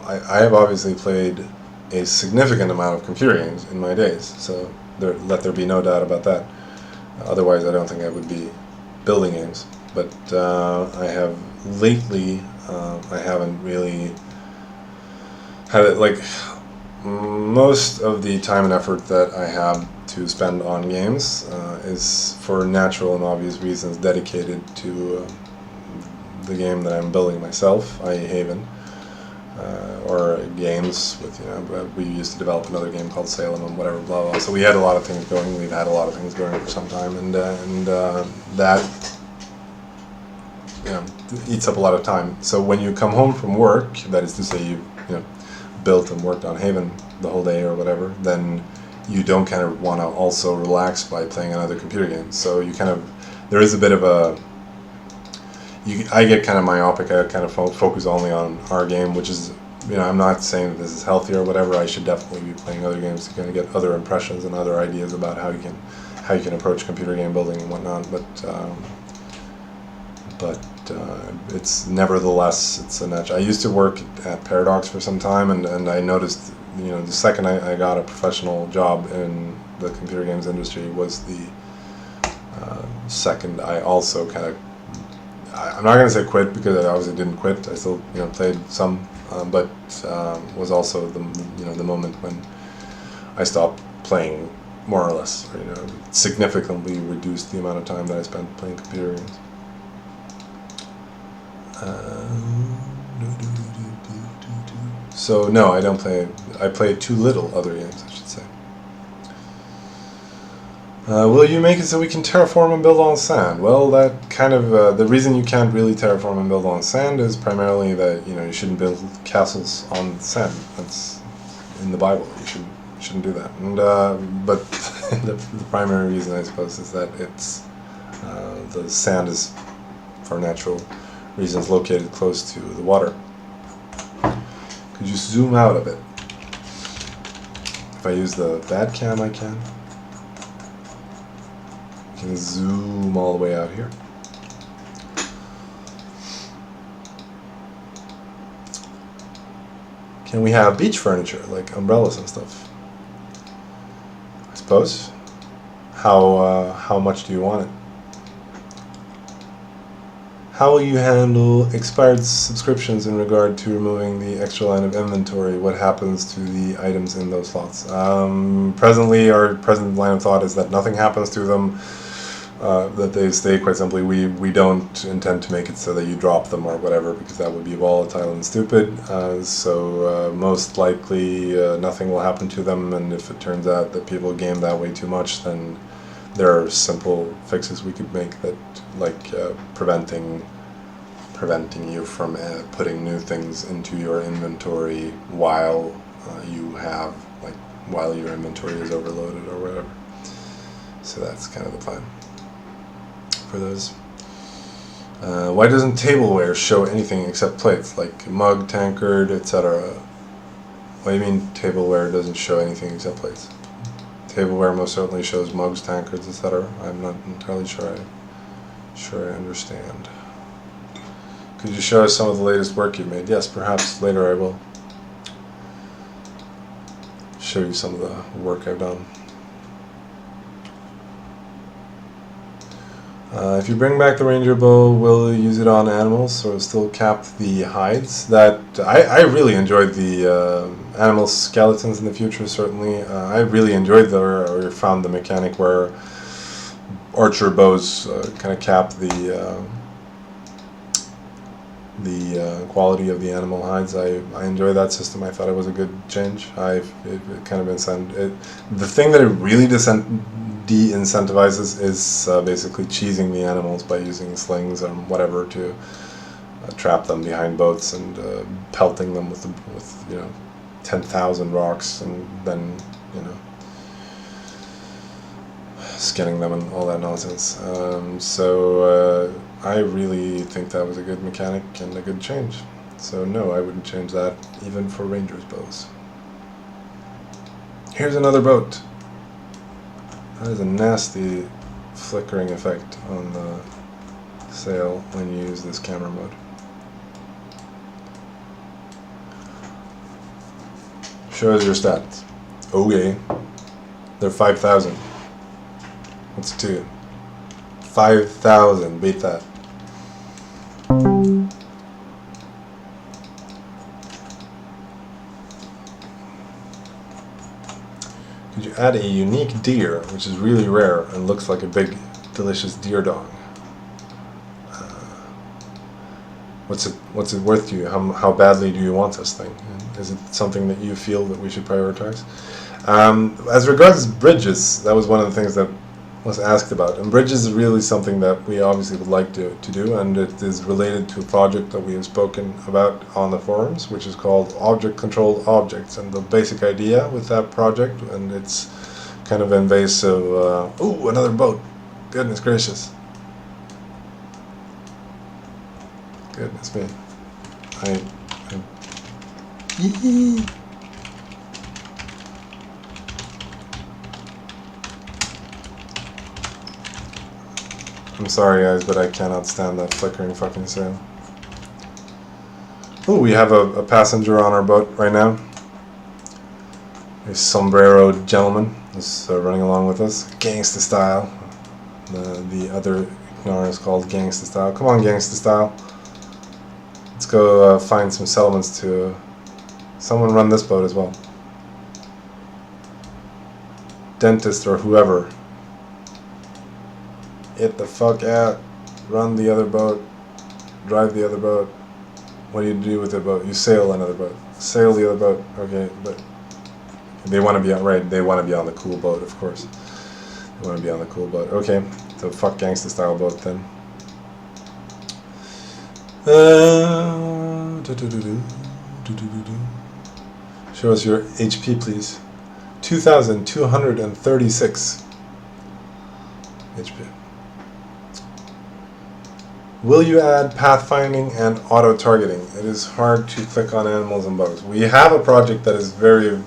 I have obviously played a significant amount of computer games in my days, so let there be no doubt about that. Otherwise, I don't think I would be building games. But I have lately, I haven't really had it, like, most of the time and effort that I have to spend on games is for natural and obvious reasons dedicated to the game that I'm building myself, i.e. Haven. Or games with, you know, we used to develop another game called Salem and whatever, blah blah. So we had a lot of things going. We've had a lot of things going for some time, and that, you know, eats up a lot of time. So when you come home from work, that is to say, you know, built and worked on Haven the whole day or whatever, then you don't kind of want to also relax by playing another computer game. So you kind of, there is a bit of a. I get kind of myopic. I kind of focus only on our game, which is, you know, I'm not saying that this is healthy or whatever. I should definitely be playing other games to kind of get other impressions and other ideas about how you can approach computer game building and whatnot. but it's nevertheless, it's a natural. I used to work at Paradox for some time, and I noticed, the second I got a professional job in the computer games industry was the second I also kind of, I'm not going to say quit, because I obviously didn't quit. I still played some, but was also the moment when I stopped playing, more or less, or, significantly reduced the amount of time that I spent playing computer games. So no, I don't play. I play too little other games, I should say. Will you make it so we can terraform and build on sand? Well, that kind of the reason you can't really terraform and build on sand is primarily that you shouldn't build castles on sand. That's in the Bible. You shouldn't do that. And but the primary reason, I suppose, is that it's the sand is, for natural reasons, located close to the water. Could you zoom out a bit? If I use the bad cam, I can. You can zoom all the way out here. Can we have beach furniture, like umbrellas and stuff? I suppose. How much do you want it? How will you handle expired subscriptions in regard to removing the extra line of inventory? What happens to the items in those slots? Presently, our present line of thought is that nothing happens to them, that they stay. Quite simply, we don't intend to make it so that you drop them or whatever, because that would be volatile and stupid. So most likely nothing will happen to them, and if it turns out that people game that way too much, then there are simple fixes we could make that, like preventing you from putting new things into your inventory while while your inventory is overloaded or whatever. So that's kind of the plan for those. Why doesn't tableware show anything except plates, like mug, tankard, etc.? What do you mean tableware doesn't show anything except plates? Tableware most certainly shows mugs, tankards, etc. I'm not entirely sure I understand. Could you show us some of the latest work you've made? Yes, perhaps later I will show you some of the work I've done. If you bring back the ranger bow, will you use it on animals or still cap the hides? That I really enjoyed the animal skeletons in the future. Certainly, I really enjoyed or found the mechanic where archer bows kind of cap the quality of the animal hides. I enjoy that system. I thought it was a good change. It kind of the thing that it really de-incentivizes is basically cheesing the animals by using slings or whatever to trap them behind boats and pelting them with 10,000 rocks, and then skinning them and all that nonsense. So I really think that was a good mechanic and a good change. So no, I wouldn't change that even for rangers' bows. Here's another boat. That is a nasty flickering effect on the sail when you use this camera mode. Show us your stats. Okay. They're 5,000. What's 2? 5,000. Beat that. Could you add a unique deer, which is really rare and looks like a big, delicious deer dog? What's it worth to you? How badly do you want this thing? Is it something that you feel that we should prioritize? As regards bridges, that was one of the things that was asked about. And bridges is really something that we obviously would like to do, and it is related to a project that we have spoken about on the forums, which is called Object-Controlled Objects. And the basic idea with that project, and it's kind of invasive. Ooh, another boat. Goodness gracious. Goodness me. Yee. I'm sorry guys, but I cannot stand that flickering fucking sail. Oh, we have a passenger on our boat right now. A sombreroed gentleman is running along with us. Gangsta style. The other ignore is called Gangsta style. Come on, Gangsta style. Let's go find some settlements to... Someone run this boat as well. Dentist or whoever. Get the fuck out. Run the other boat. Drive the other boat. What do you do with the boat? You sail another boat. Sail the other boat. Okay, but they want to be on, right? They want to be on the cool boat, of course. They want to be on the cool boat. Okay, so fuck gangsta style boat then. Show us your HP, please. 2,236 HP. Will you add pathfinding and auto-targeting? It is hard to click on animals and bugs. We have a project that is very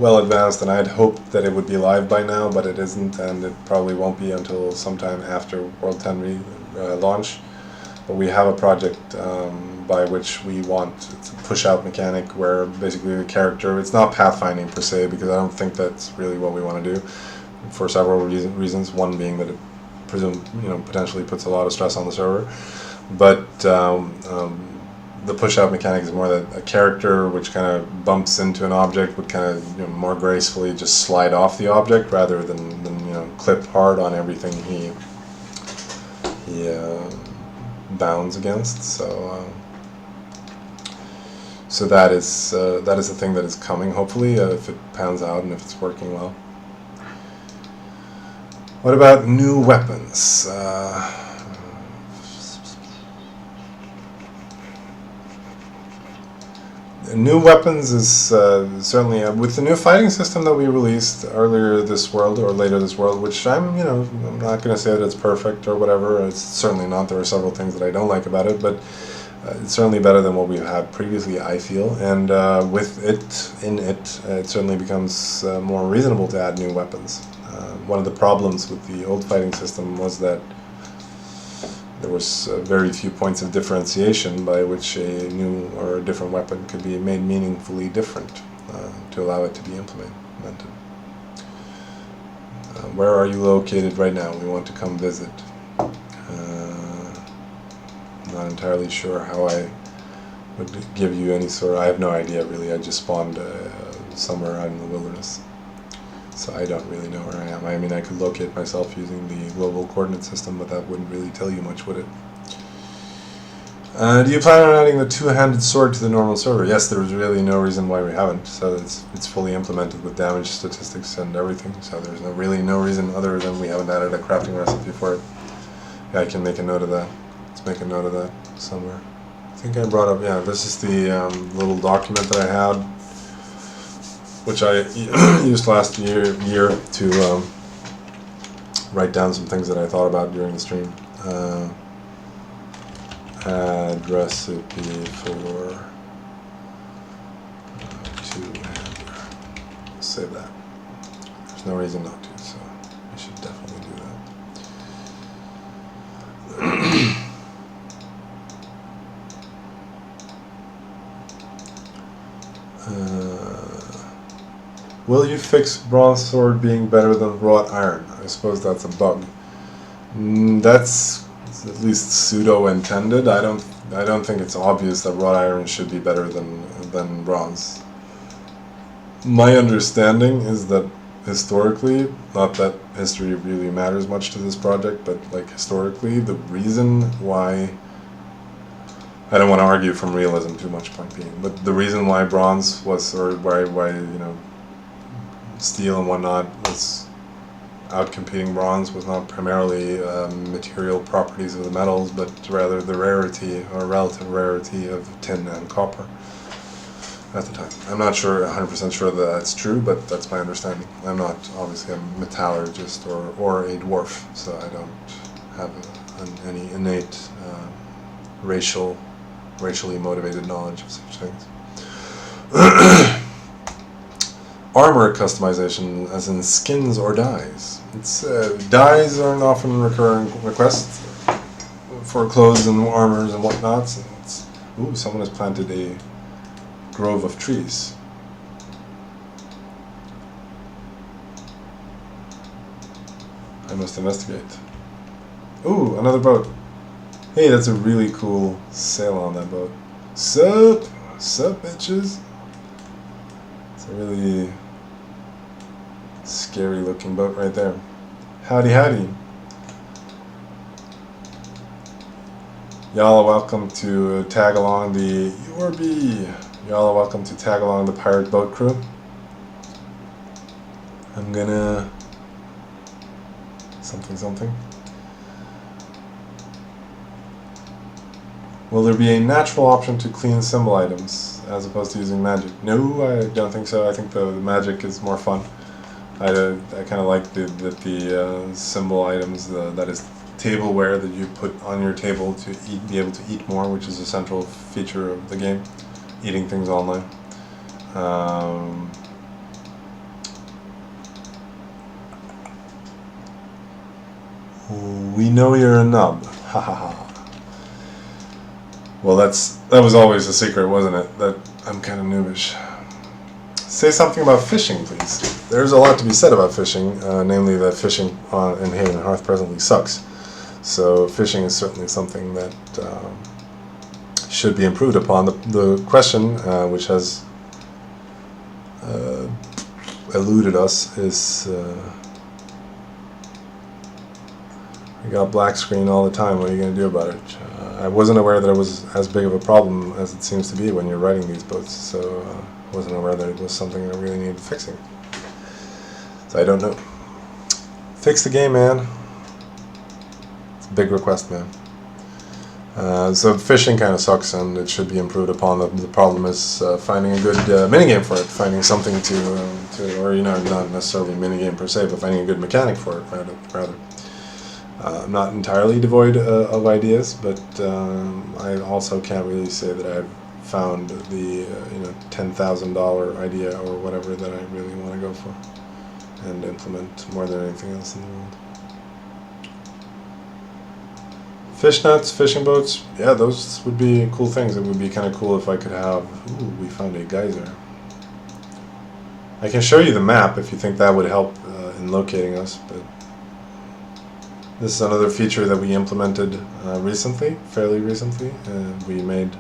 well advanced, and I'd hoped that it would be live by now, but it isn't, and it probably won't be until sometime after World 10 launch. But we have a project by which we want it's a push-out mechanic where basically the character, it's not pathfinding per se, because I don't think that's really what we want to do for several reasons. One being that it potentially puts a lot of stress on the server, but the push-out mechanic is more that a character which kind of bumps into an object would kind of more gracefully just slide off the object rather than clip hard on everything he bounds against. So that is the thing that is coming, hopefully, if it pans out and if it's working well. What about new weapons? New weapons is certainly with the new fighting system that we released earlier this world or later this world, which I'm not going to say that it's perfect or whatever. It's certainly not. There are several things that I don't like about it, but it's certainly better than what we've had previously, I feel. And with it it certainly becomes more reasonable to add new weapons. One of the problems with the old fighting system was that there was very few points of differentiation by which a new or a different weapon could be made meaningfully different to allow it to be implemented. Where are you located right now? We want to come visit. Not entirely sure how I would give you any sort of... I have no idea really. I just spawned somewhere out in the wilderness. So I don't really know where I am. I mean, I could locate myself using the global coordinate system, but that wouldn't really tell you much, would it? Do you plan on adding the two-handed sword to the normal server? Yes, there's really no reason why we haven't. So it's fully implemented with damage statistics and everything. So there's really no reason other than we haven't added a crafting recipe for it. Yeah, I can make a note of that. Let's make a note of that somewhere. I think I brought up, yeah, this is the little document that I had, which I used last year to write down some things that I thought about during the stream. Add recipe for two-hander. Save that. There's no reason not to, so I should definitely do that. Will you fix bronze sword being better than wrought iron? I suppose that's a bug. That's at least pseudo intended. I don't think it's obvious that wrought iron should be better than bronze. My understanding is that historically, not that history really matters much to this project, but like historically, the reason why, I don't want to argue from realism too much, point being, but the reason why bronze was, or why steel and whatnot was outcompeting bronze was not primarily material properties of the metals, but rather the rarity or relative rarity of tin and copper at the time. I'm not sure, 100% sure that that's true, but that's my understanding. I'm not obviously a metallurgist or a dwarf, so I don't have any innate racially motivated knowledge of such things. armor customization, as in skins or dyes. It's dyes are an often recurring request for clothes and armors and whatnots. And ooh, someone has planted a grove of trees. I must investigate. Ooh, another boat. Hey, that's a really cool sail on that boat. Sup? Sup, bitches? It's a really scary looking boat right there. Howdy, howdy. Y'all are welcome to tag along the Y'all are welcome to tag along the pirate boat crew. I'm gonna something. Will there be a natural option to clean symbol items as opposed to using magic? No, I don't think so. I think the magic is more fun. I kind of like the symbol items, that is tableware that you put on your table to be able to eat more, which is a central feature of the game, eating things online. We know you're a nub. Ha ha ha. Well, that was always a secret, wasn't it? That I'm kind of noobish. Say something about fishing, please. There's a lot to be said about fishing, namely that fishing in Haven and Hearth presently sucks. So fishing is certainly something that should be improved upon. The question, which has eluded us, is we got black screen all the time. What are you going to do about it? I wasn't aware that it was as big of a problem as it seems to be when you're writing these boats, so I wasn't aware that it was something that really needed fixing. So I don't know. Fix the game, man. It's a big request, man. So fishing kind of sucks, and it should be improved upon. The problem is finding a good minigame for it, finding something to, or not necessarily a minigame per se, but finding a good mechanic for it, rather. I'm not entirely devoid of ideas, but I also can't really say that I've found the $10,000 idea or whatever that I really want to go for and implement more than anything else in the world. Fish nets, fishing boats, yeah, those would be cool things. It would be kind of cool if I could have... Ooh, we found a geyser. I can show you the map if you think that would help in locating us, but this is another feature that we implemented fairly recently. We made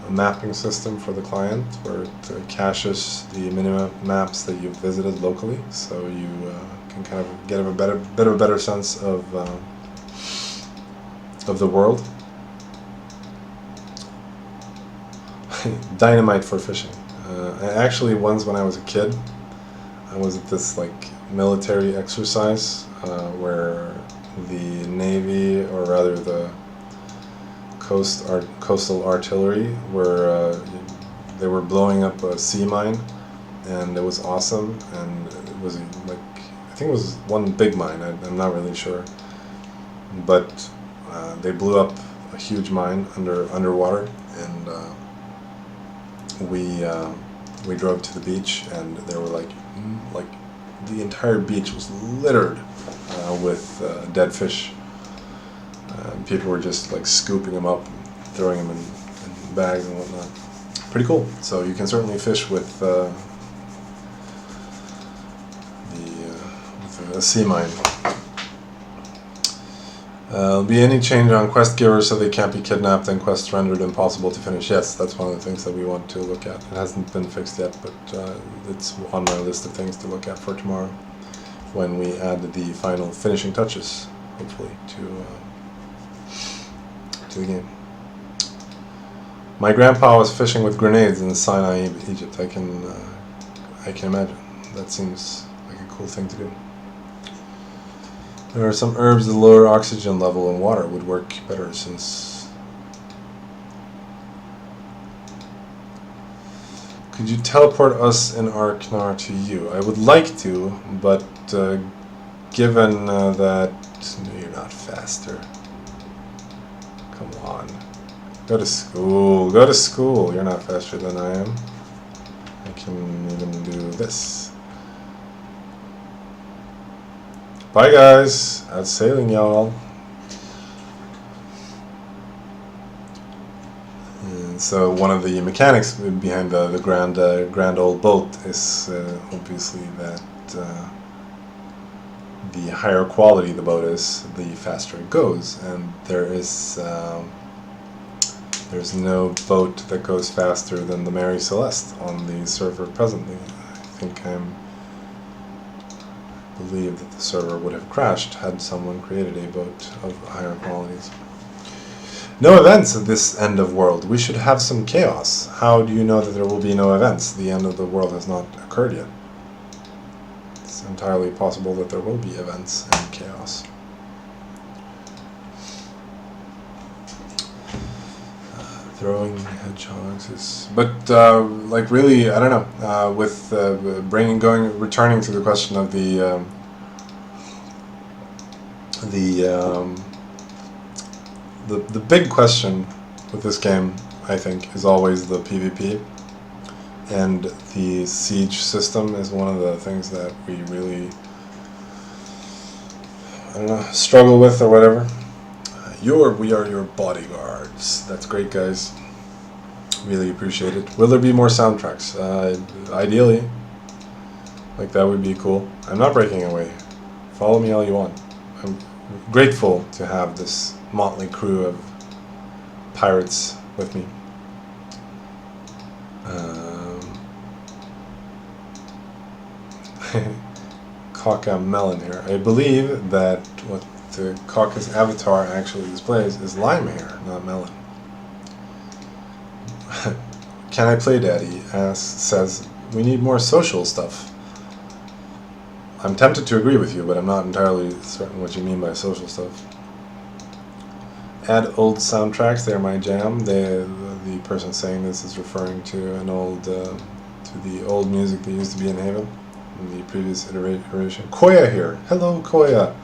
a mapping system for the client where it caches the minimap maps that you've visited locally, so you can kind of get a bit of a better sense of the world. Dynamite for fishing. Actually, once when I was a kid, I was at this military exercise where the Navy, or rather the coastal artillery, they were blowing up a sea mine, and it was awesome. And it was I think it was one big mine. I'm not really sure, but they blew up a huge mine underwater, and we drove to the beach, and there were the entire beach was littered with dead fish. People were just scooping them up, throwing them in bags and whatnot. Pretty cool. So you can certainly fish with a sea mine. Will be any change on quest givers so they can't be kidnapped and quests rendered impossible to finish? Yes, that's one of the things that we want to look at. It hasn't been fixed yet, but it's on my list of things to look at for tomorrow when we add the final finishing touches, hopefully, to the game. My grandpa was fishing with grenades in Sinai, Egypt. I can imagine. That seems like a cool thing to do. There are some herbs that lower oxygen level in water would work better since... Could you teleport us in Arknar to you? I would like to, but given that... No, you're not faster. Come on. Go to school. Go to school. You're not faster than I am. I can even do this. Bye guys, that's sailing y'all. So one of the mechanics behind the grand old boat is obviously that the higher quality the boat is, the faster it goes, and there's no boat that goes faster than the Mary Celeste on the server presently. I believe that the server would have crashed had someone created a boat of higher qualities. No events at this end of world. We should have some chaos. How do you know that there will be no events? The end of the world has not occurred yet. It's entirely possible that there will be events and chaos. Throwing hedgehogs is... But, like, really, I don't know. With returning to the question of the big question with this game, I think, is always the PvP, and the siege system is one of the things that we really, I don't know, struggle with or whatever. We are your bodyguards. That's great, guys. Really appreciate it. Will there be more soundtracks? Ideally, like that would be cool. I'm not breaking away. Follow me all you want. I'm grateful to have this motley crew of pirates with me. Kaka melon here. I believe that what the Kaka's avatar actually displays is lime hair, not melon. Can I play, Daddy? Says we need more social stuff. I'm tempted to agree with you, but I'm not entirely certain what you mean by social stuff. Add old soundtracks, they're my jam. The person saying this is referring to an old, to the old music that used to be in Haven, in the previous iteration. Koya here. Hello, Koya.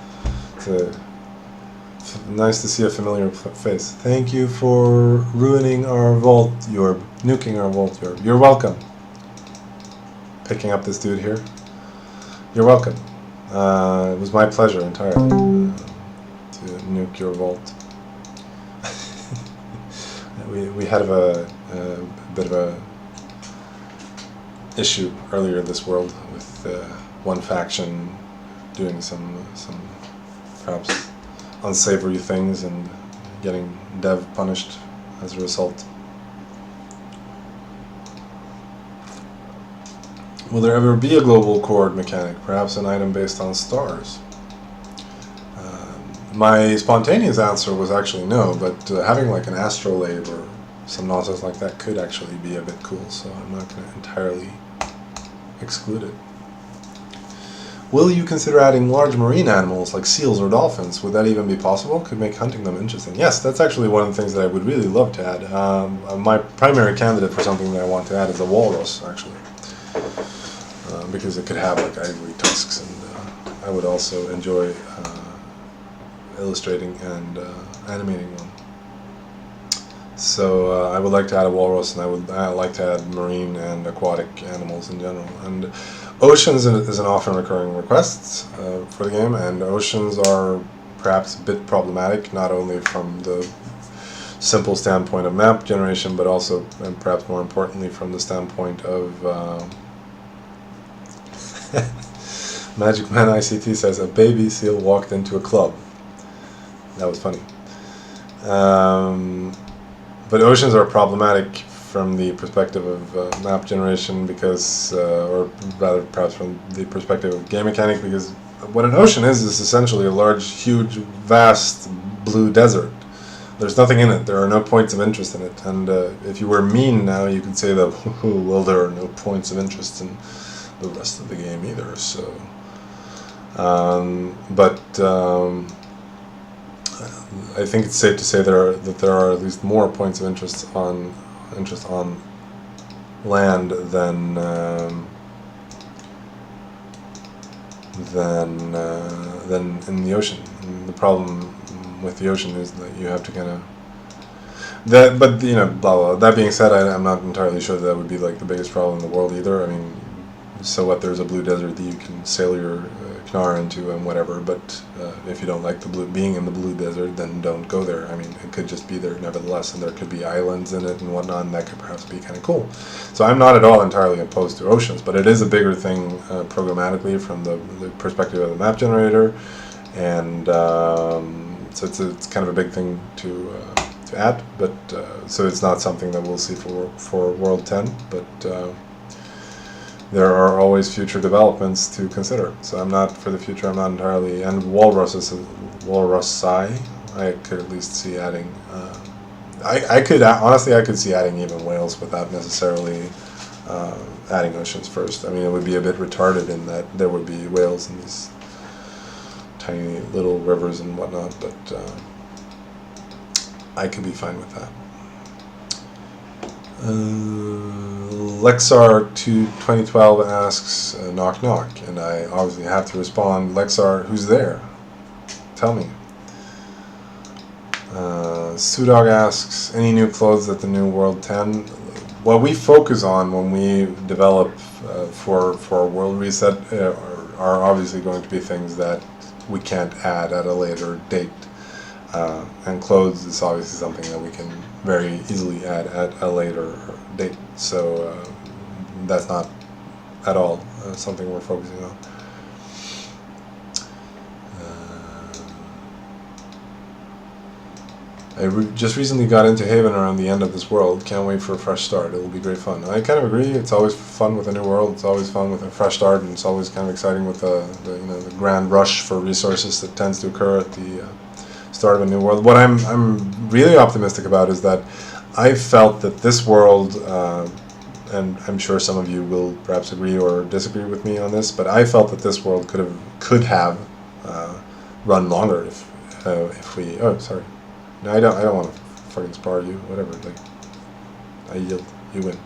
It's nice to see a familiar face. Thank you for ruining our vault, Yorb. Nuking our vault, Yorb. You're welcome. Picking up this dude here. You're welcome. It was my pleasure entirely to nuke your vault. We had a bit of a issue earlier this world with one faction doing some perhaps unsavory things and getting dev punished as a result. Will there ever be a global chord mechanic, perhaps an item based on stars? My spontaneous answer was actually no, but having like an astrolabe or some nonsense like that could actually be a bit cool, so I'm not going to entirely exclude it. Will you consider adding large marine animals like seals or dolphins? Would that even be possible? Could make hunting them interesting. Yes, that's actually one of the things that I would really love to add. My primary candidate for something that I want to add is a walrus, actually. Because it could have like ivory tusks, and I would also enjoy illustrating and animating one. So I would like to add a walrus, and I like to add marine and aquatic animals in general. And oceans is an often recurring request for the game, and oceans are perhaps a bit problematic, not only from the simple standpoint of map generation, but also, and perhaps more importantly, from the standpoint of Magic Man ICT says a baby seal walked into a club. That was funny. But oceans are problematic from the perspective of map generation because, or rather perhaps from the perspective of game mechanic, because what an ocean is essentially a large, huge, vast blue desert. There's nothing in it. There are no points of interest in it. And if you were mean now, you could say that, well, there are no points of interest in the rest of the game either. So, I think it's safe to say that there are at least more points of interest on land than in the ocean. And the problem with the ocean is that you have to kind of That, but you know, blah blah. That being said, I'm not entirely sure that would be like the biggest problem in the world either. I mean, so what? There's a blue desert that you can sail your Knar into and whatever. But if you don't like the blue being in the blue desert, then don't go there. I mean, it could just be there nevertheless, and there could be islands in it and whatnot, and that could perhaps be kind of cool. So I'm not at all entirely opposed to oceans, but it is a bigger thing programmatically from the perspective of the map generator, and so it's kind of a big thing to add. But so it's not something that we'll see for World 10, but. There are always future developments to consider. So I'm not, for the future, I'm not entirely, and walrusai, I could at least see adding, honestly, I could see adding even whales without necessarily adding oceans first. I mean, it would be a bit retarded in that there would be whales in these tiny little rivers and whatnot, but I could be fine with that. Lexar2012 asks, knock knock, and I obviously have to respond, Lexar, who's there? Tell me. Sudog asks, any new clothes at the new World 10? What we focus on when we develop for World Reset are obviously going to be things that we can't add at a later date. And clothes is obviously something that we can very easily add at a later date. So that's not at all something we're focusing on. I just recently got into Haven around the end of this world. Can't wait for a fresh start. It will be great fun. I kind of agree. It's always fun with a new world. It's always fun with a fresh start, and it's always kind of exciting with the grand rush for resources that tends to occur at the start of a new world. What I'm really optimistic about is that I felt that this world, and I'm sure some of you will perhaps agree or disagree with me on this, but I felt that this world could have run longer if we. Oh, sorry. No, I don't want to fucking spar you. Whatever. Like, I yield. You win.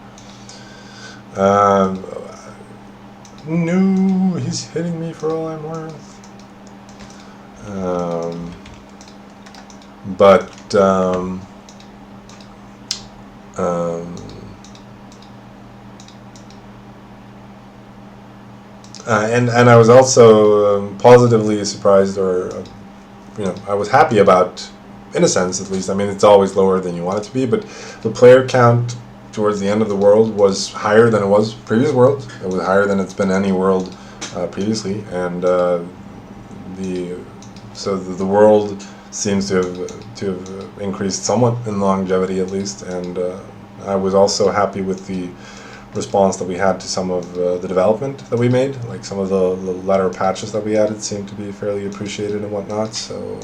No, he's hitting me for all I'm worth. And I was also positively surprised, or I was happy about, in a sense at least. I mean, it's always lower than you want it to be, but the player count towards the end of the world was higher than it was previous worlds. It was higher than it's been any world previously, and the world seems to have increased somewhat in longevity at least, and I was also happy with the response that we had to some of the development that we made. Like some of the latter patches that we added seemed to be fairly appreciated and whatnot. So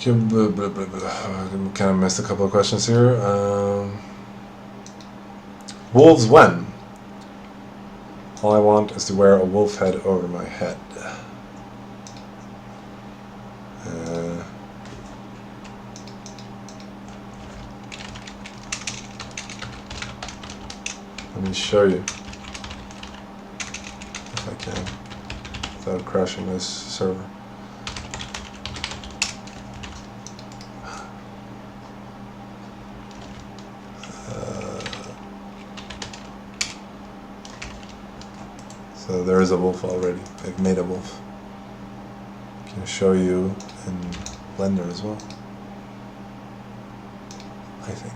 I kind of missed a couple of questions here. Wolves when? All I want is to wear a wolf head over my head. Let me show you if I can without crashing this server. So there is a wolf already. I've made a wolf. I can show you in Blender as well, I think.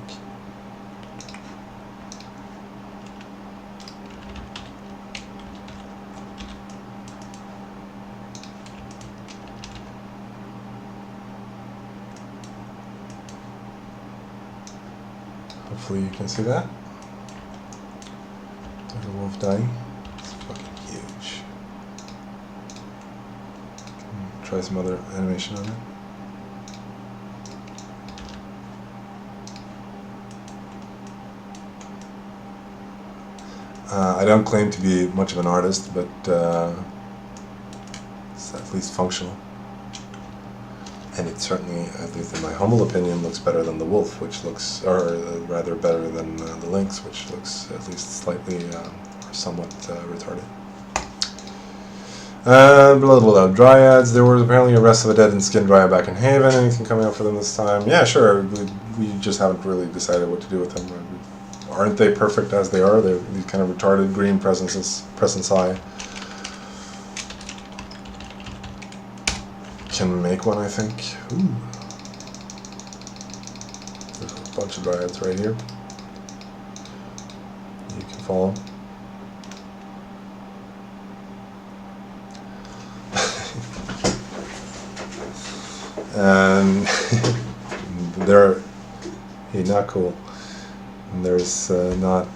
Hopefully you can see that. There's a wolf dying. It's fucking huge. Try some other animation on it. I don't claim to be much of an artist, but it's at least functional. And it certainly, at least in my humble opinion, looks better than the wolf, which looks, or rather better than the lynx, which looks at least slightly or somewhat retarded. Blah, blah, blah. Dryads. There was apparently arrest of a dead and skinned dryad back in Haven. Anything coming up for them this time? Yeah, sure. We just haven't really decided what to do with them. Aren't they perfect as they are? They're these kind of retarded green presences. Presence eye. Can make one, I think. Ooh. There's a bunch of dryads right here. You can follow. And they're not cool. And there's not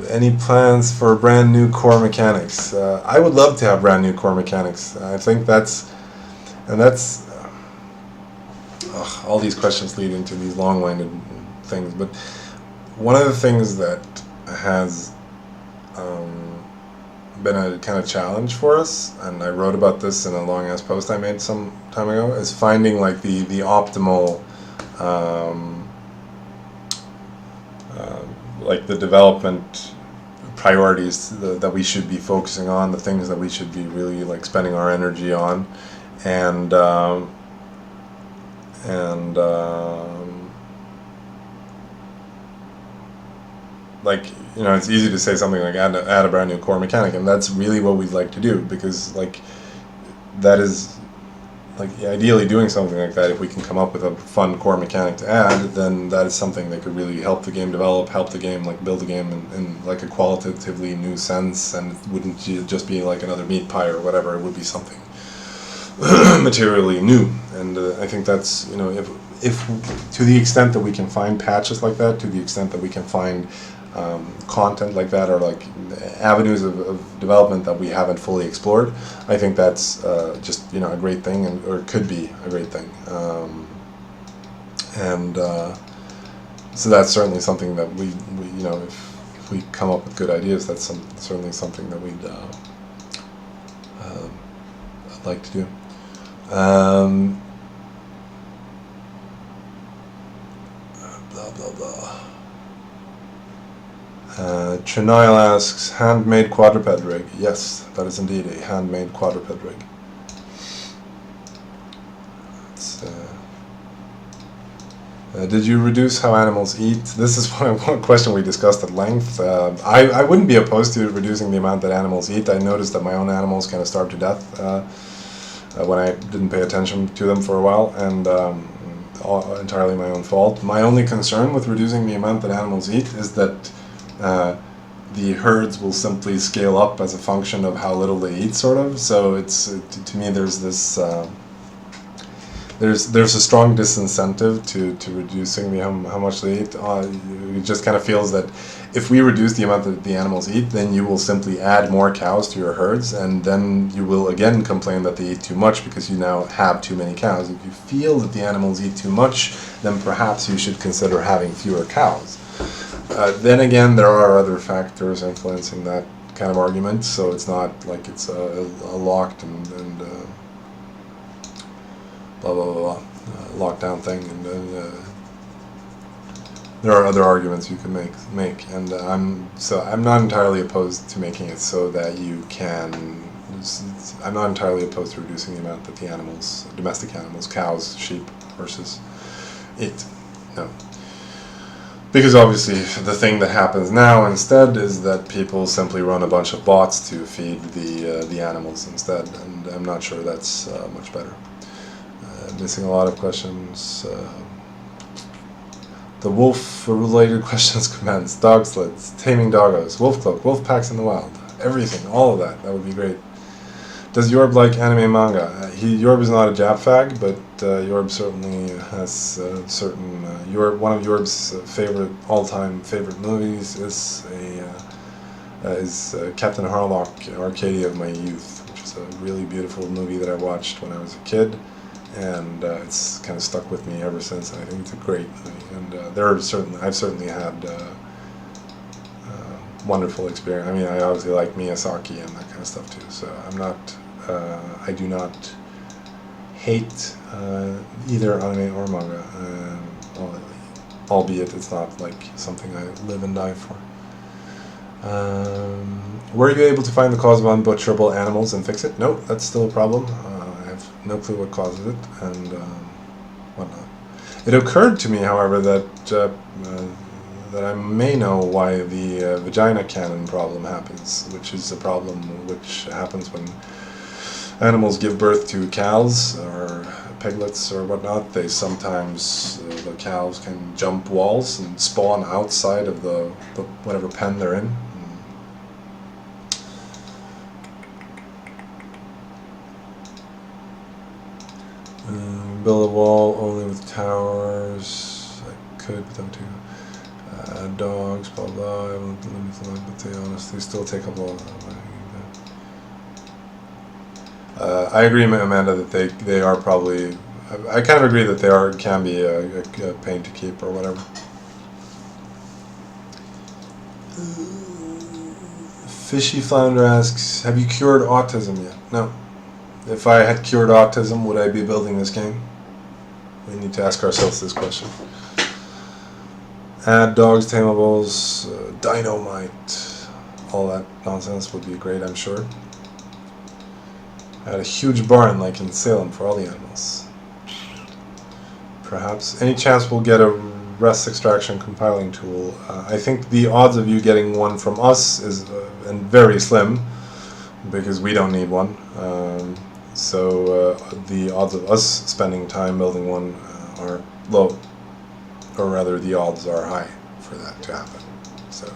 any plans for brand new core mechanics. I would love to have brand new core mechanics. I think that's all these questions lead into these long-winded things. But one of the things that has been a kind of challenge for us, and I wrote about this in a long-ass post I made some time ago, is finding like the optimal like the development priorities that we should be focusing on, the things that we should be really like spending our energy on, and like, you know, it's easy to say something like add a brand new core mechanic, and that's really what we'd like to do, because like that is like ideally doing something like that. If we can come up with a fun core mechanic to add, then that is something that could really help the game develop, help the game like build the game in like a qualitatively new sense, and it wouldn't just be like another meat pie or whatever. It would be something materially new. And I think that's, you know, if to the extent that we can find patches like that, to the extent that we can find content like that, or like avenues of development that we haven't fully explored, I think that's just, you know, a great thing, and or could be a great thing. So that's certainly something that we you know, if we come up with good ideas, that's certainly something that we'd I'd like to do. Blah blah blah. Trinile asks, handmade quadruped rig. Yes, that is indeed a handmade quadruped rig. Did you reduce how animals eat? This is one question we discussed at length. I wouldn't be opposed to reducing the amount that animals eat. I noticed that my own animals kind of starved to death when I didn't pay attention to them for a while, and entirely my own fault. My only concern with reducing the amount that animals eat is that the herds will simply scale up as a function of how little they eat, sort of. So it's, to me, there's this there's a strong disincentive to reducing how much they eat. It just kind of feels that if we reduce the amount that the animals eat, then you will simply add more cows to your herds, and then you will again complain that they eat too much because you now have too many cows. If you feel that the animals eat too much, then perhaps you should consider having fewer cows. Then again, there are other factors influencing that kind of argument, so it's not like it's a locked and blah blah blah lockdown thing, and there are other arguments you can make, and I'm not entirely opposed to making it so that you can. I'm not entirely opposed to reducing the amount that the animals, domestic animals, cows, sheep, horses, eat. No. Because obviously the thing that happens now instead is that people simply run a bunch of bots to feed the animals instead, and I'm not sure that's much better. Missing a lot of questions. The wolf-related questions commence. Dog sleds, taming doggos, wolf cloak, wolf packs in the wild, everything, all of that. That would be great. Does Jorb like anime and manga? Jorb is not a Jap fag, but Jorb certainly has certain. One of Jorb's all-time favorite movies is Captain Harlock, Arcadia of My Youth, which is a really beautiful movie that I watched when I was a kid, and it's kind of stuck with me ever since. And I think it's a great movie, and I've certainly had wonderful experience. I mean, I obviously like Miyazaki and that kind of stuff too. So I do not hate either anime or manga, albeit it's not like something I live and die for. Were you able to find the cause of unbutcherable animals and fix it? Nope, that's still a problem. I have no clue what causes it and whatnot. It occurred to me, however, that I may know why the vagina cannon problem happens, which is a problem which happens when animals give birth to cows or piglets or whatnot. They sometimes, the cows can jump walls and spawn outside of the whatever pen they're in. Build a wall only with towers. I could, but two dogs, blah blah. I won't limit them, but they honestly still take up a lot. I agree, Amanda, that they are probably. I kind of agree that they can be a pain to keep or whatever. Fishy Flounder asks, "Have you cured autism yet?" No. If I had cured autism, would I be building this game? We need to ask ourselves this question. Add dogs, tamables, dynamite, all that nonsense would be great, I'm sure. Add a huge barn like in Salem for all the animals. Perhaps. Any chance we'll get a rest extraction compiling tool? I think the odds of you getting one from us is and very slim, because we don't need one. So the odds of us spending time building one are low, or rather the odds are high for that to happen. So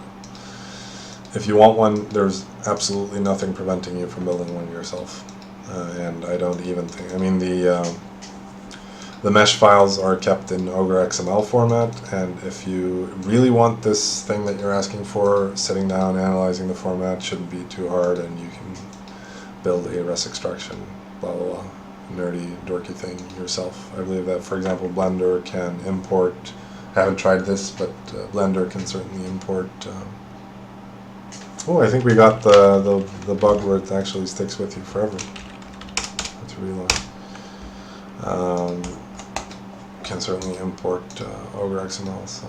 if you want one, there's absolutely nothing preventing you from building one yourself. And I don't even think, I mean, the mesh files are kept in Ogre XML format, and if you really want this thing that you're asking for, sitting down, analyzing the format shouldn't be too hard, and you can build a res extraction, blah blah blah, nerdy, dorky thing yourself. I believe that, for example, Blender can import, I haven't tried this, but Blender can certainly import, oh, I think we got the bug where it actually sticks with you forever. That's really long. Can certainly import Ogre XML. So,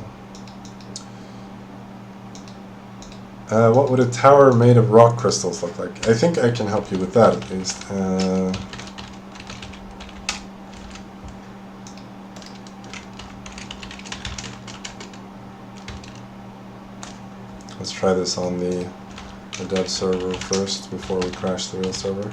what would a tower made of rock crystals look like? I think I can help you with that at least. Let's try this on the dev server first before we crash the real server.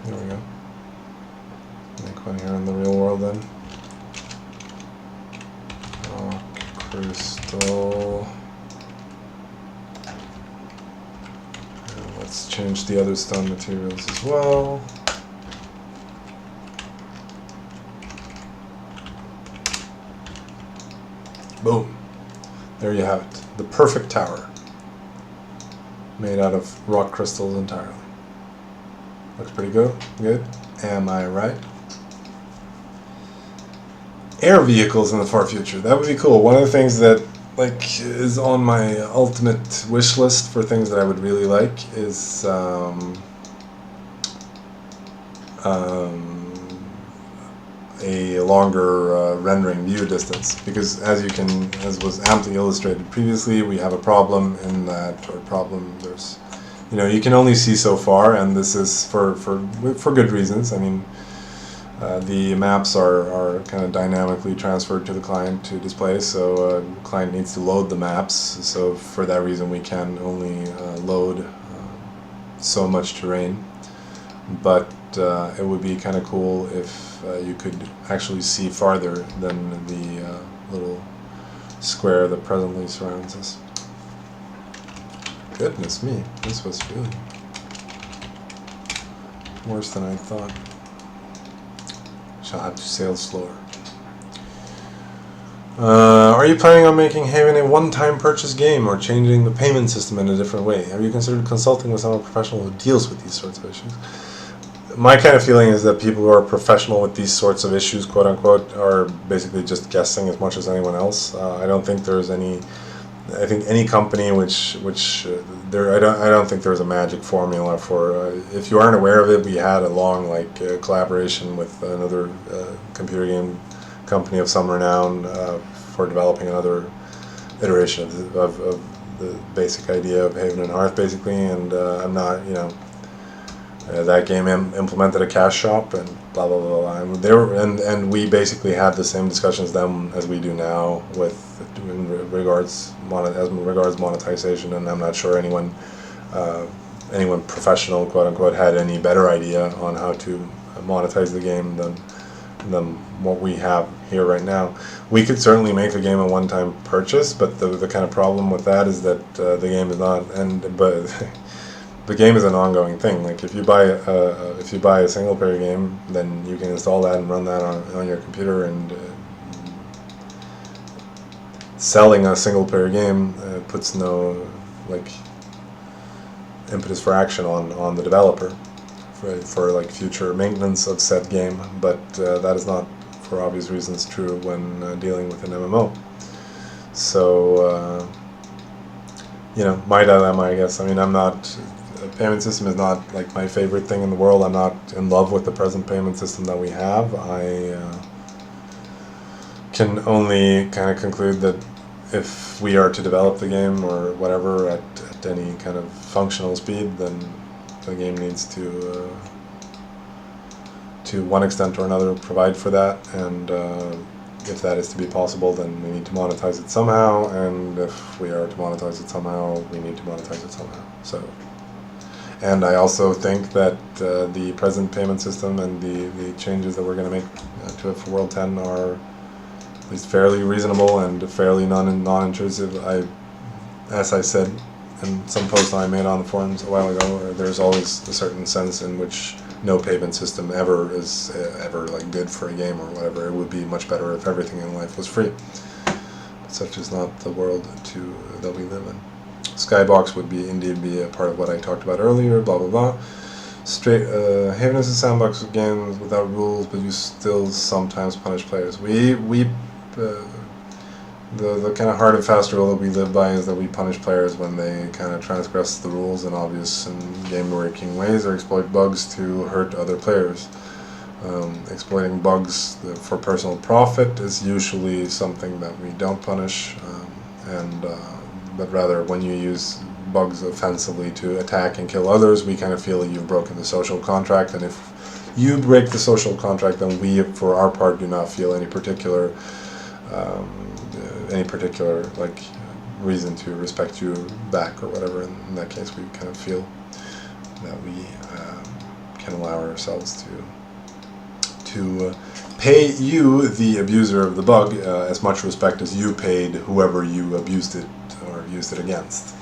There we go. Make one here in the real world then. Rock crystal. And let's change the other stone materials as well. Boom. There you have it. The perfect tower. Made out of rock crystals entirely. Looks pretty good. Good. Am I right? Air vehicles in the far future. That would be cool. One of the things that is on my ultimate wish list for things that I would really like is a longer rendering view distance, because as was amply illustrated previously, we have a problem in that, there's, you can only see so far, and this is for good reasons. I mean, the maps are kind of dynamically transferred to the client to display, so the client needs to load the maps, so for that reason we can only load so much terrain. But it would be kind of cool if you could actually see farther than the little square that presently surrounds us. Goodness me, this was really worse than I thought. Shall have to sail slower. Are you planning on making Haven a one-time purchase game or changing the payment system in a different way? Have you considered consulting with someone professional who deals with these sorts of issues? My kind of feeling is that people who are professional with these sorts of issues, quote unquote, are basically just guessing as much as anyone else. I don't think there's any I think any company there, I don't think there's a magic formula for. If you aren't aware of it, we had a long collaboration with another computer game company of some renown for developing another iteration of the basic idea of Haven and Hearth, basically. And I'm not, that game implemented a cash shop and blah blah blah, blah. And they were, and we basically had the same discussions then as we do now in regards monetization. And I'm not sure anyone professional, quote unquote, had any better idea on how to monetize the game than what we have here right now. We could certainly make the game a one-time purchase, but the kind of problem with that is that the game is not, but the game is an ongoing thing. Like if you buy a single player game, then you can install that and run that on your computer, and selling a single player game puts no impetus for action on the developer for future maintenance of said game. But that is not, for obvious reasons, true when dealing with an MMO. So my dilemma, I guess. I mean, a payment system is not my favorite thing in the world. I'm not in love with the present payment system that we have. I can only kind of conclude that if we are to develop the game or whatever at any kind of functional speed, then the game needs to one extent or another provide for that, and if that is to be possible, then we need to monetize it somehow, and if we are to monetize it somehow, we need to monetize it somehow. So, and I also think that the present payment system and the changes that we're going to make to it for World 10 are at least fairly reasonable and fairly non-intrusive. As I said in some post I made on the forums a while ago, there's always a certain sense in which no payment system ever is good for a game or whatever. It would be much better if everything in life was free. But such is not the world that we live in. Skybox would indeed be a part of what I talked about earlier, blah blah blah. Haven is a sandbox of games without rules, but you still sometimes punish players. The kind of hard and fast rule that we live by is that we punish players when they kind of transgress the rules in obvious and game-breaking ways or exploit bugs to hurt other players. Exploiting bugs for personal profit is usually something that we don't punish, but rather when you use bugs offensively to attack and kill others, we kind of feel that you've broken the social contract, and if you break the social contract, then we, for our part, do not feel any particular reason to respect you back or whatever. In that case, we kind of feel that we can allow ourselves to pay you, the abuser of the bug, as much respect as you paid whoever you abused it or used it against.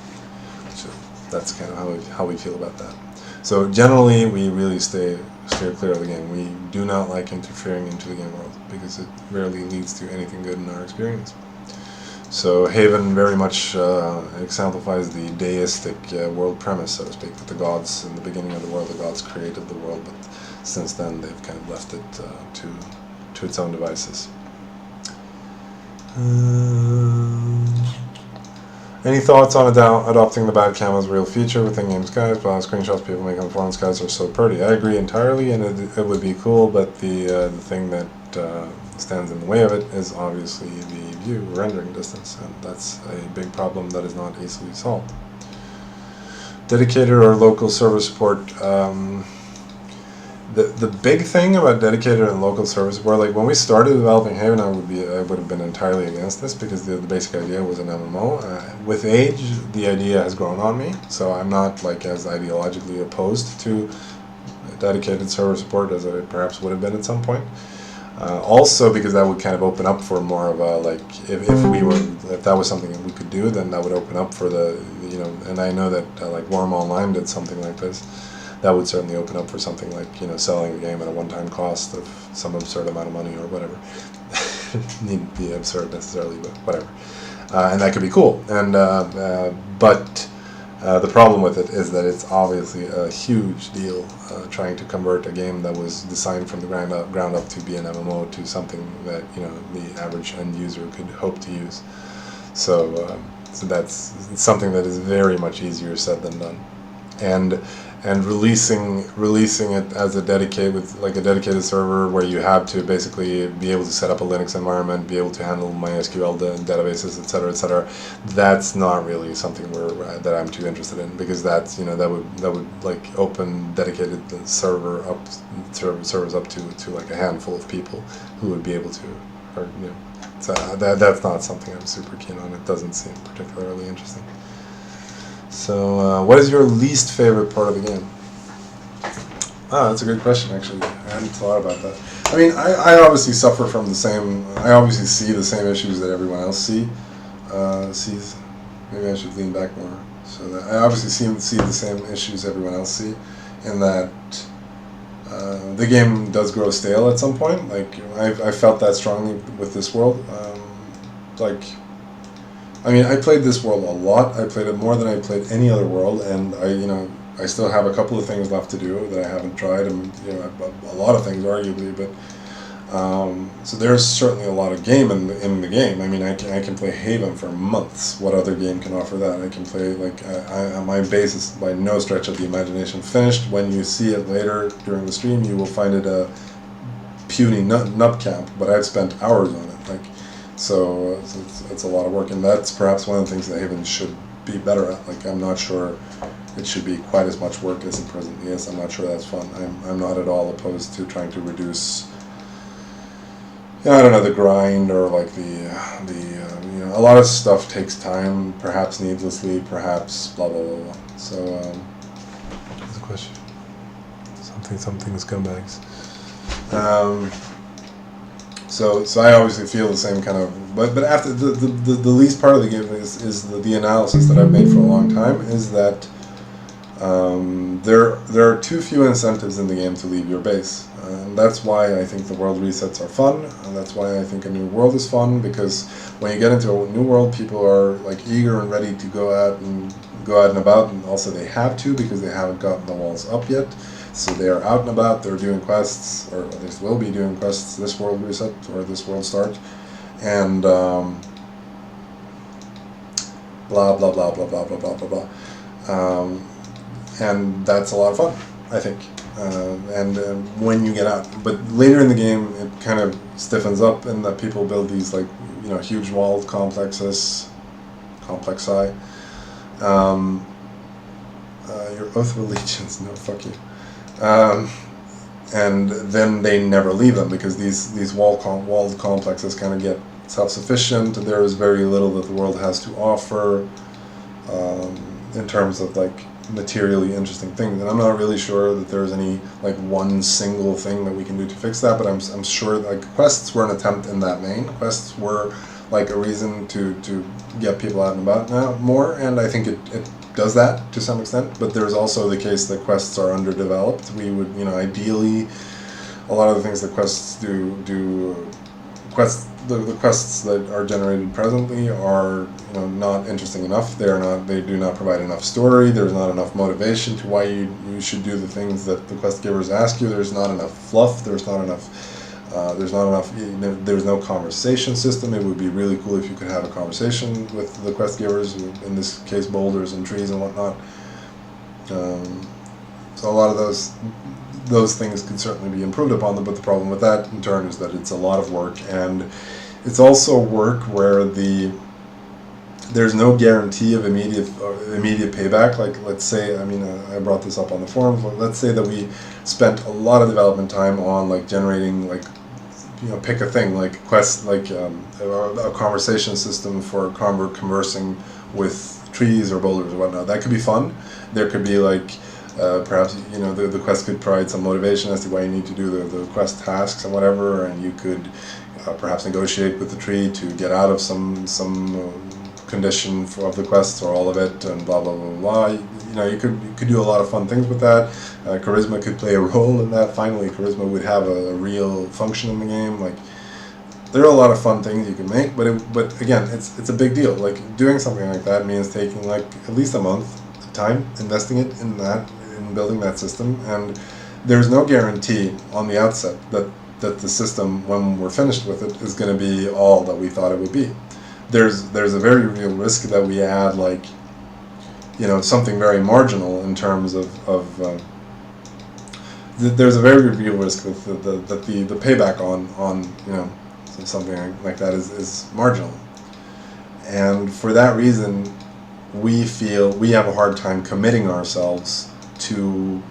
So that's kind of how we feel about that. So generally, we really steer clear of the game. We do not like interfering into the game world because it rarely leads to anything good in our experience. So Haven very much exemplifies the deistic world premise, so to speak, that the gods, in the beginning of the world, the gods created the world, but since then they've kind of left it to its own devices. Any thoughts on adopting the bad cam as a real feature within game skies? But screenshots people make on foreign skies are so pretty. I agree entirely, and it would be cool, but the thing that stands in the way of it is obviously the view rendering distance, and that's a big problem that is not easily solved. Dedicated or local server support. The big thing about dedicated and local server support, like when we started developing Haven, I would have been entirely against this because the basic idea was an MMO. With age, the idea has grown on me, so I'm not as ideologically opposed to dedicated server support as I perhaps would have been at some point. Also, because that would kind of open up for more of a if that was something that we could do, then that would open up for and I know that Worm Online did something like this. That would certainly open up for something like selling a game at a one-time cost of some absurd amount of money or whatever. Needn't be absurd necessarily, but whatever. And that could be cool. And but the problem with it is that it's obviously a huge deal trying to convert a game that was designed from the ground up to be an MMO to something that the average end user could hope to use. So So that's something that is very much easier said than done. And releasing it as a dedicated server where you have to basically be able to set up a Linux environment, be able to handle MySQL databases, etc. That's not really something that I'm too interested in, because that's, that would like open dedicated servers up to like a handful of people who would be able to, or so that's not something I'm super keen on. It doesn't seem particularly interesting. So, what is your least favorite part of the game? That's a good question, actually. I hadn't thought about that. I mean, I obviously suffer from I obviously see the same issues that everyone else sees. Maybe I should lean back more. So that I obviously see the same issues everyone else see, in that the game does grow stale at some point. Like, I felt that strongly with this world. I played this world a lot. I played it more than I played any other world, and I still have a couple of things left to do that I haven't tried, and a lot of things arguably. But so there's certainly a lot of game in the game. I mean, I can play Haven for months. What other game can offer that? I can play my base is by no stretch of the imagination finished. When you see it later during the stream, you will find it a puny nub camp, but I've spent hours on it. So it's a lot of work, and that's perhaps one of the things that Haven should be better at. Like, I'm not sure it should be quite as much work as it presently is. I'm not sure that's fun. I'm not at all opposed to trying to reduce, the grind, or like a lot of stuff takes time, perhaps needlessly, perhaps blah blah blah blah. So that's a question. Something scumbags. So I obviously feel the same kind of, but after the least part of the game is the analysis that I've made for a long time, is that there are too few incentives in the game to leave your base, and that's why I think the world resets are fun, and that's why I think a new world is fun, because when you get into a new world, people are like eager and ready to go out and about, and also they have to, because they haven't gotten the walls up yet. So they are out and about, they're doing quests, or at least will be doing quests this world reset, or this world start, and blah blah blah blah blah blah blah blah blah. And that's a lot of fun, I think. When you get out, but later in the game, it kind of stiffens up, in that people build these huge walled complexi. Your oath of allegiance, no, fuck you. And then they never leave them, because these walled complexes kind of get self-sufficient. There is very little that the world has to offer in terms of like materially interesting things, and I'm not really sure that there's any like one single thing that we can do to fix that. But I'm sure like quests were an attempt in that vein. Quests were like a reason to get people out and about now more, and I think it does that to some extent. But there's also the case that quests are underdeveloped. We would, ideally, a lot of the things that quests do the quests that are generated presently are not interesting enough. They do not provide enough story. There's not enough motivation to why you should do the things that the quest givers ask you. There's not enough fluff. There's no conversation system. It would be really cool if you could have a conversation with the quest givers, in this case boulders and trees and whatnot. So a lot of those things can certainly be improved upon them, but the problem with that in turn is that it's a lot of work, and it's also work where there's no guarantee of immediate payback. Like, let's say, I brought this up on the forums, but let's say that we spent a lot of development time on like generating pick a thing, like quests, like a conversation system for conversing with trees or boulders or whatnot. That could be fun. There could be like perhaps the quest could provide some motivation as to why you need to do the quest tasks and whatever, and you could perhaps negotiate with the tree to get out of some condition of the quest or all of it, and blah blah blah blah. You could do a lot of fun things with that. Charisma could play a role in that. Finally, charisma would have a real function in the game. Like, there are a lot of fun things you can make, but again, it's a big deal. Like, doing something like that means taking like at least a month of time, investing it in building that system, and there's no guarantee on the outset that the system, when we're finished with it, is going to be all that we thought it would be. there's a very real risk that we add, like, something very marginal in terms of there's a very real risk with the payback on something like that is marginal, and for that reason we feel we have a hard time committing ourselves to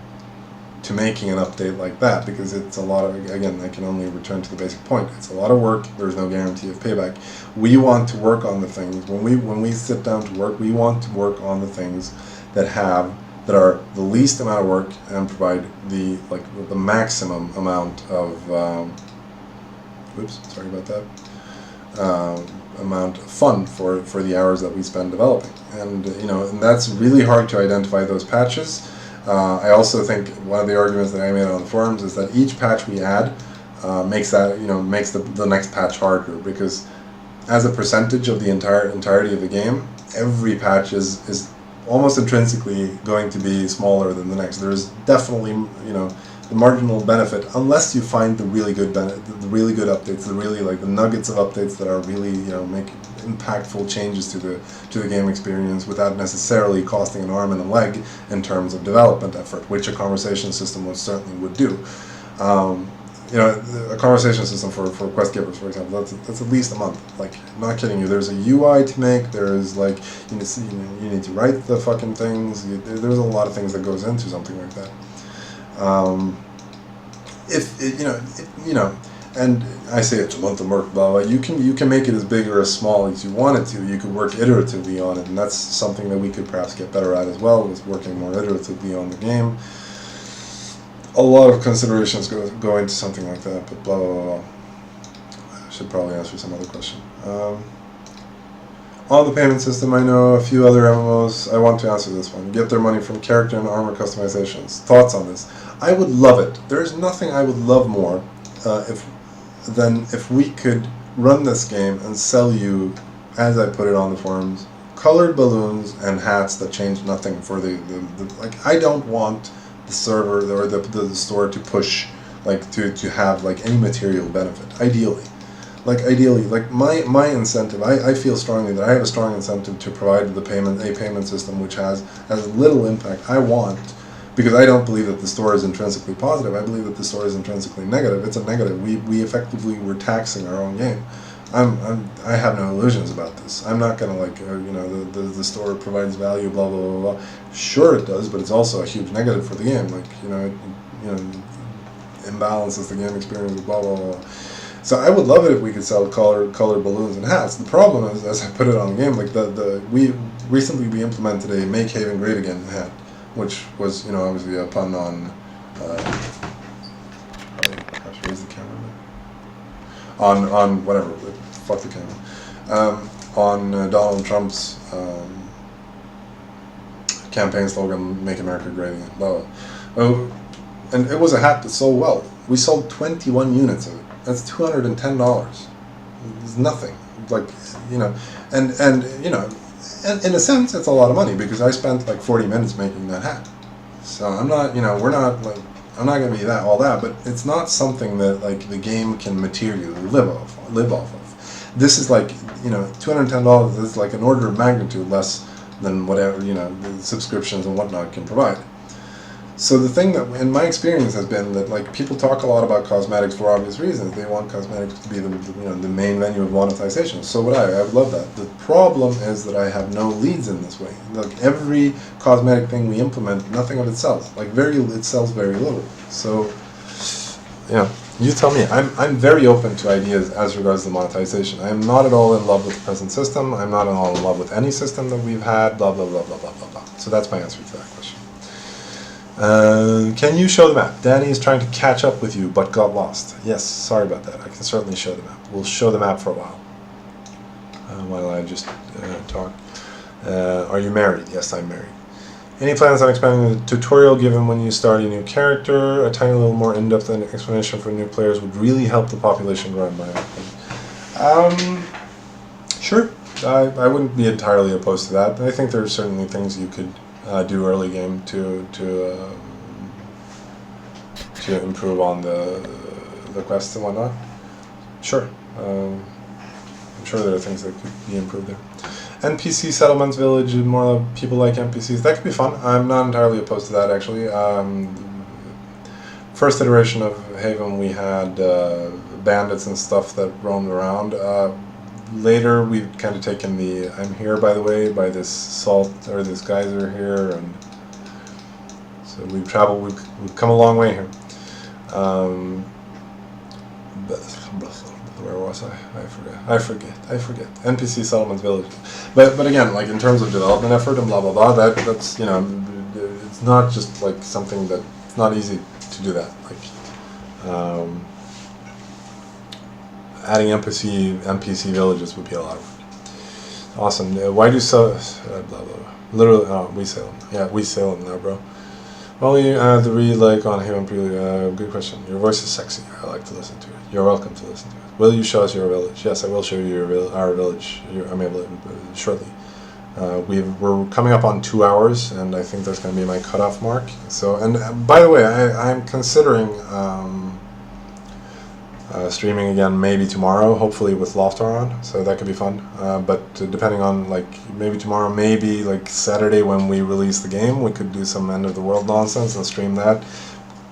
making an update like that, because it's a lot of, again, I can only return to the basic point, it's a lot of work, there's no guarantee of payback. We want to work on the things, when we sit down to work, we want to work on the things that are the least amount of work and provide the maximum amount of sorry about that, amount of fun for the hours that we spend developing. And and that's really hard to identify those patches. I also think one of the arguments that I made on the forums is that each patch we add makes the next patch harder, because as a percentage of the entirety of the game, every patch is almost intrinsically going to be smaller than the next. There's definitely the marginal benefit, unless you find the really good updates, the nuggets of updates that are really make impactful changes to the game experience without necessarily costing an arm and a leg in terms of development effort, which a conversation system certainly would do. A conversation system for quest givers, for example, that's at least a month. Like, I'm not kidding you. There's a UI to make. There's you need to write the fucking things. There's a lot of things that goes into something like that. And I say it's a month of work, blah, blah. You can make it as big or as small as you want it to. You could work iteratively on it, and that's something that we could perhaps get better at as well, is working more iteratively on the game. A lot of considerations go into something like that, but blah, blah, blah. I should probably answer some other question. On the payment system, I know a few other MMOs. I want to answer this one. Get their money from character and armor customizations. Thoughts on this? I would love it. There's nothing I would love more than if we could run this game and sell you, as I put it on the forums, colored balloons and hats that change nothing for the I don't want the server or the store to push to have any material benefit. Ideally, my incentive, I feel strongly that I have a strong incentive to provide a payment system which has as little impact. I want, because I don't believe that the store is intrinsically positive. I believe that the store is intrinsically negative. It's a negative. We effectively were taxing our own game. I have no illusions about this. I'm not gonna the store provides value, blah blah blah blah. Sure it does, but it's also a huge negative for the game. Imbalances the game experience, blah blah blah. So I would love it if we could sell colored balloons and hats. The problem is, as I put it on the game, we recently implemented a Make Haven Great Again hat, which was obviously a pun on. Where's the camera? On whatever, fuck the camera. On Donald Trump's campaign slogan, "Make America Great Again." Blah, blah. Oh, and it was a hat that sold well. We sold 21 units of it. That's $210. It's nothing. And in a sense, it's a lot of money, because I spent 40 minutes making that hat. So I'm not, I'm not going to be all that, but it's not something that the game can materially live off of. This is $210 is an order of magnitude less than whatever the subscriptions and whatnot can provide. So the thing that, in my experience, has been that people talk a lot about cosmetics for obvious reasons. They want cosmetics to be the main venue of monetization. So would I would love that. The problem is that I have no leads in this way. Every cosmetic thing we implement, nothing of it sells. It sells very little. So you tell me. I'm very open to ideas as regards to monetization. I'm not at all in love with the present system. I'm not at all in love with any system that we've had. Blah blah blah blah blah blah blah. So that's my answer to that question. Can you show the map? Danny is trying to catch up with you, but got lost. Yes, sorry about that. I can certainly show the map. We'll show the map for a while I just talk. Are you married? Yes, I'm married. Any plans on expanding the tutorial given when you start a new character? A tiny little more in-depth explanation for new players would really help the population grow, in my opinion. Sure. I wouldn't be entirely opposed to that. I think there are certainly things you could do early game to improve on the quests and whatnot. Sure, I'm sure there are things that could be improved there. NPC settlements, village, more people like NPCs. That could be fun. I'm not entirely opposed to that, actually. First iteration of Haven, we had bandits and stuff that roamed around. Later, we've kind of taken the I'm here, by the way, by this salt, or this geyser here, and so we've traveled, we've come a long way here. Where was I? I forget. NPC settlements, village. But again, like in terms of development effort and blah blah blah, that's, you know, it's not just like something that, it's not easy to do that. Like adding NPC villages would be a lot of work. Awesome. Why do so blah blah. Literally, oh, we sail them. Yeah, we sail them now, bro. Well, you the read like on Haven Prelude. Good question. Your voice is sexy. I like to listen to it. You're welcome to listen to it. Will you show us your village? Yes, I will show you our village. Shortly. We're coming up on 2 hours, and I think that's going to be my cutoff mark. So, and by the way, I'm considering streaming again maybe tomorrow, hopefully with Loftar on, so that could be fun. But depending on, like, maybe tomorrow, maybe like Saturday when we release the game, we could do some end of the world nonsense and stream that.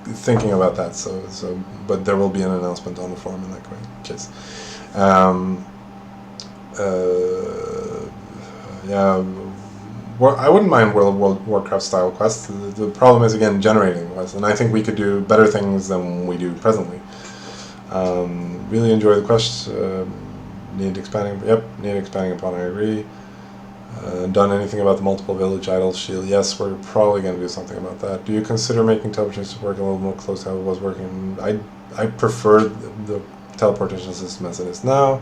Thinking about that, so but there will be an announcement on the forum in that case. Yeah, well, I wouldn't mind World of Warcraft style quests. The problem is, again, generating quests, and I think we could do better things than we do presently. Really enjoy the quests. Need expanding. Yep, need expanding upon. I agree. Done anything about the multiple village idol shield? Yes, we're probably going to do something about that. Do you consider making teleportation work a little more close to how it was working? I prefer the teleportation system as it is now.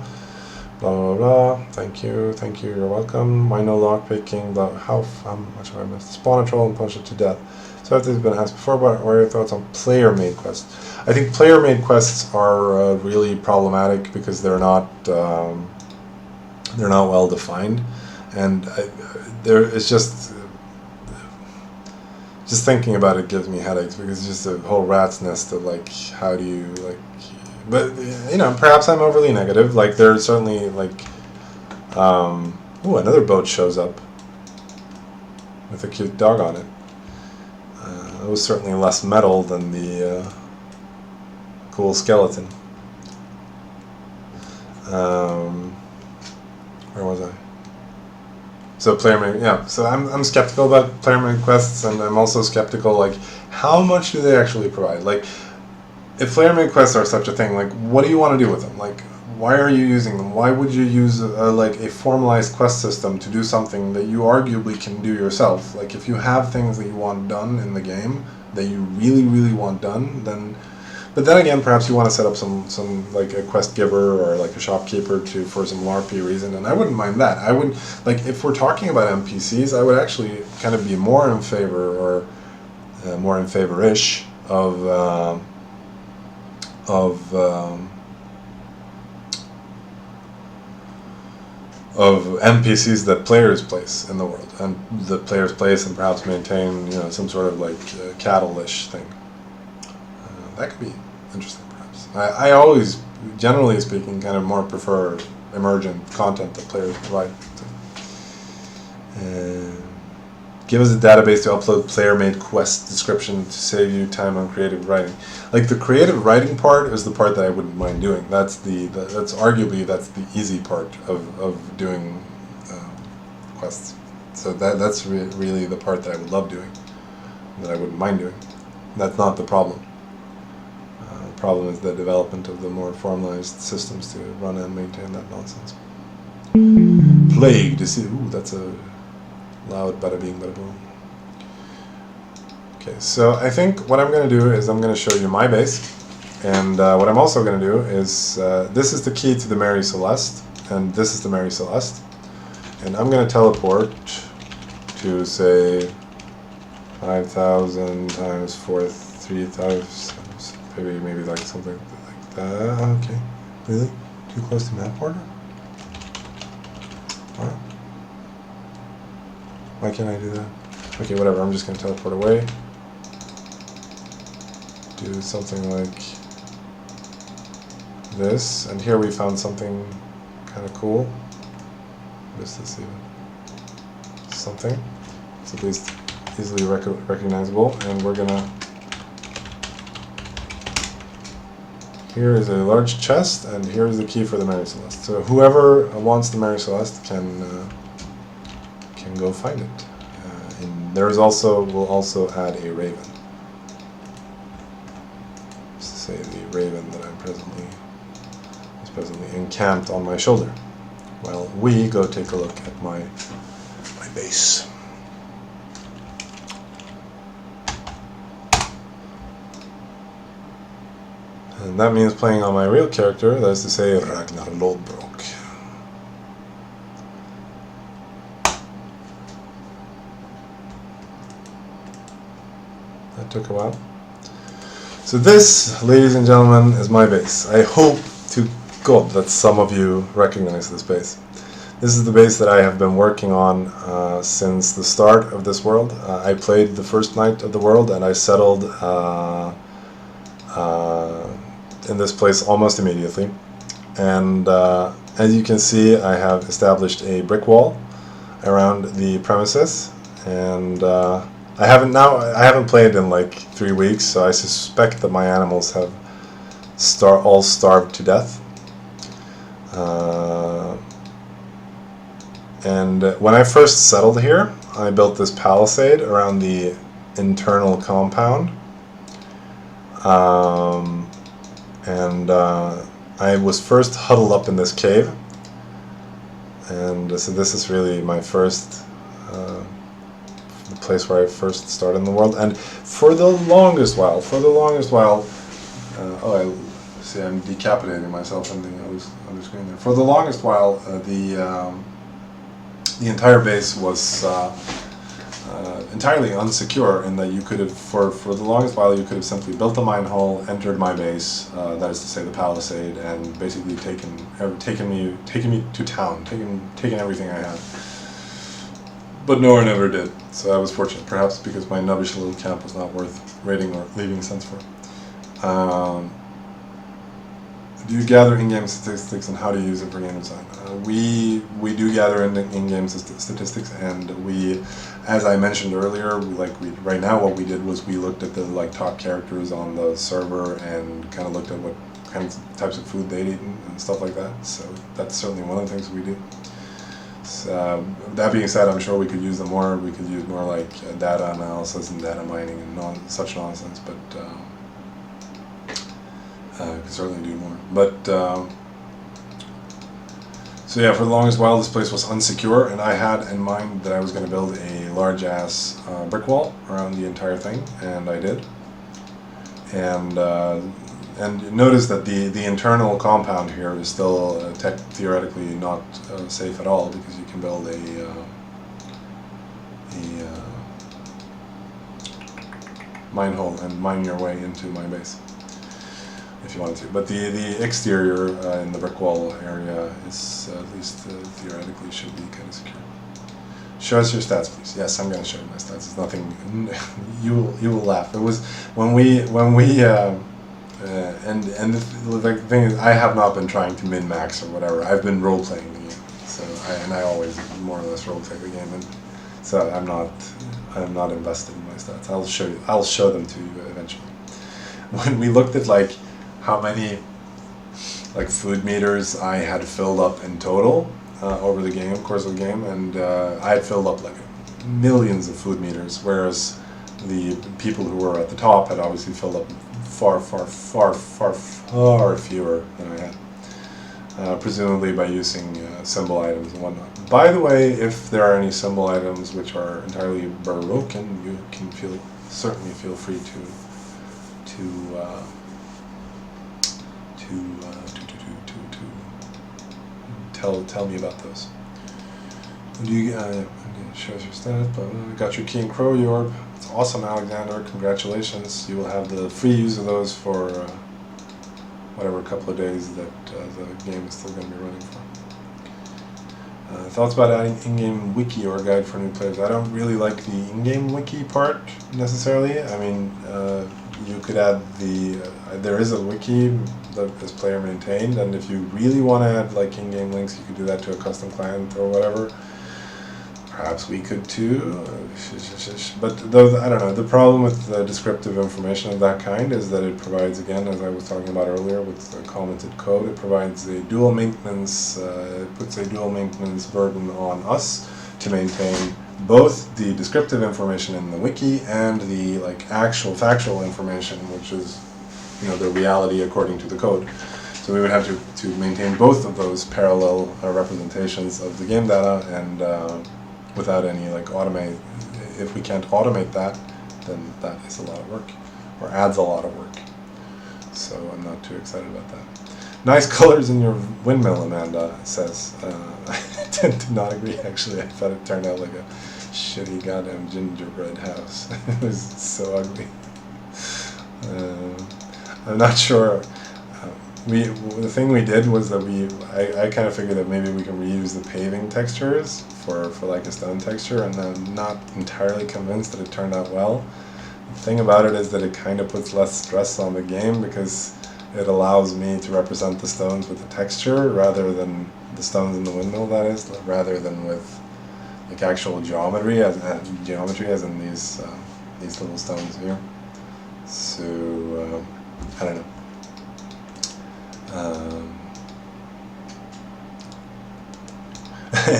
Blah blah blah. Thank you, you're welcome. Why no lockpicking? How much have I missed? Spawn a troll and punch it to death. So if this has been asked before, but what are your thoughts on player-made quests? I think player-made quests are really problematic because they're not well defined, and it's just thinking about it gives me headaches because it's just a whole rat's nest of like, how do you like. But, you know, perhaps I'm overly negative. Like, there's certainly, like, ooh, another boat shows up with a cute dog on it. It was certainly less metal than the cool skeleton. Where was I? So player-made, yeah. So I'm skeptical about player-made quests, and I'm also skeptical, like, how much do they actually provide? Like, if player-made quests are such a thing, like, what do you want to do with them? Like, why are you using them? Why would you use like a formalized quest system to do something that you arguably can do yourself? Like, if you have things that you want done in the game that you really, really want done, then. But then again, perhaps you want to set up some like a quest giver or like a shopkeeper for some LARPy reason, and I wouldn't mind that. I would, like, if we're talking about NPCs, I would actually kind of be more in favor, or more in favor-ish of NPCs that players place in the world, and the players place and perhaps maintain, you know, some sort of like cattle-ish thing. That could be interesting, perhaps. I always, generally speaking, kind of more prefer emergent content that players provide. Give us a database to upload player-made quest description to save you time on creative writing. Like, the creative writing part is the part that I wouldn't mind doing. That's arguably the easy part of doing quests. So that's really the part that I would love doing, that I wouldn't mind doing. That's not the problem. The problem is the development of the more formalized systems to run and maintain that nonsense. Plague disease. Ooh, that's a loud bada bing bada boom. Okay, so I think what I'm going to do is I'm going to show you my base, and what I'm also going to do is this is the key to the Mary Celeste, and this is the Mary Celeste, and I'm going to teleport to, say, 5,000 times 4, 3,000, maybe like something like that. Okay, really? Too close to map order? Alright. Why can't I do that? Okay, whatever, I'm just going to teleport away. Do something like this, and here we found something kind of cool. What is this even? Something. It's at least easily recognizable, and we're gonna. Here is a large chest, and here is the key for the Mary Celeste. So whoever wants the Mary Celeste can go find it. And there is also, we'll also add a raven. Just to say the raven that is presently encamped on my shoulder. While we go take a look at my base. And that means playing on my real character, that is to say, Ragnar Lodbrok. That took a while. So this, ladies and gentlemen, is my base. I hope to God that some of you recognize this base. This is the base that I have been working on since the start of this world. I played the first night of the world, and I settled in this place almost immediately. And as you can see, I have established a brick wall around the premises, and I haven't played in like 3 weeks, so I suspect that my animals have all starved to death. And when I first settled here, I built this palisade around the internal compound. I was first huddled up in this cave, and so this is really my first the place where I first started in the world. And for the longest while, oh, I see I'm decapitating myself on the other screen there. For the longest while, the entire base was entirely unsecure, in that you could have, for the longest while, you could have simply built a mine hole, entered my base, that is to say the palisade, and basically taken me to town, taken everything I had. But no one ever did, so I was fortunate, perhaps because my nubbish little camp was not worth raiding or leaving sense for. Do you gather in-game statistics, and how do you use it for game design? We do gather in-game statistics, and we, as I mentioned earlier, right now what we did was we looked at the top characters on the server and kind of looked at what types of food they'd eaten and stuff like that. So that's certainly one of the things we do. So, that being said, I'm sure we could use them more. We could use more data analysis and data mining and such nonsense, but. Could certainly do more, but so yeah, for the longest while this place was unsecure, and I had in mind that I was going to build a large ass brick wall around the entire thing, and I did. And notice that the internal compound here is still theoretically not safe at all, because you can build a mine hole and mine your way into my base if you wanted to. But the exterior in the brick wall area is at least theoretically should be kind of secure. Show us your stats, please. Yes, I'm going to show you my stats. It's nothing. You will laugh. It was when we and the thing is, I have not been trying to min max or whatever. I've been role playing the game. So I always more or less role play the game, and so I'm not invested in my stats. I'll show them to you eventually. When we looked at how many food meters I had filled up in total over the course of the game, and I had filled up millions of food meters, whereas the people who were at the top had obviously filled up far fewer than I had, presumably by using symbol items and whatnot. By the way, if there are any symbol items which are entirely broken, you can certainly feel free to tell me about those. Do you shows your stats? But got your key and crow, Jorb. It's awesome, Alexander. Congratulations. You will have the free use of those for whatever couple of days that the game is still going to be running for. Thoughts about adding in-game wiki or guide for new players? I don't really like the in-game wiki part necessarily. I mean, you could add the, there is a wiki that is player maintained, and if you really want to add like in-game links, you could do that to a custom client or whatever. Perhaps we could too, but though, I don't know, the problem with the descriptive information of that kind is that it provides, again, as I was talking about earlier with the commented code, it provides a dual maintenance, it puts a dual maintenance burden on us to maintain both the descriptive information in the wiki and the like actual factual information, which is, you know, the reality according to the code. So we would have to maintain both of those parallel representations of the game data, and without any like automate. If we can't automate that, then that is a lot of work, or adds a lot of work. So I'm not too excited about that. Nice colors in your windmill, Amanda says. I tend to not agree, actually. I thought it turned out like a shitty goddamn gingerbread house. It was so ugly. I'm not sure. The thing we did was that I kind of figured that maybe we can reuse the paving textures for like a stone texture, and I'm not entirely convinced that it turned out well. The thing about it is that it kind of puts less stress on the game, because it allows me to represent the stones with the texture rather than the stones in the windmill, that is, rather than with like actual geometry as in these little stones here. So I don't know.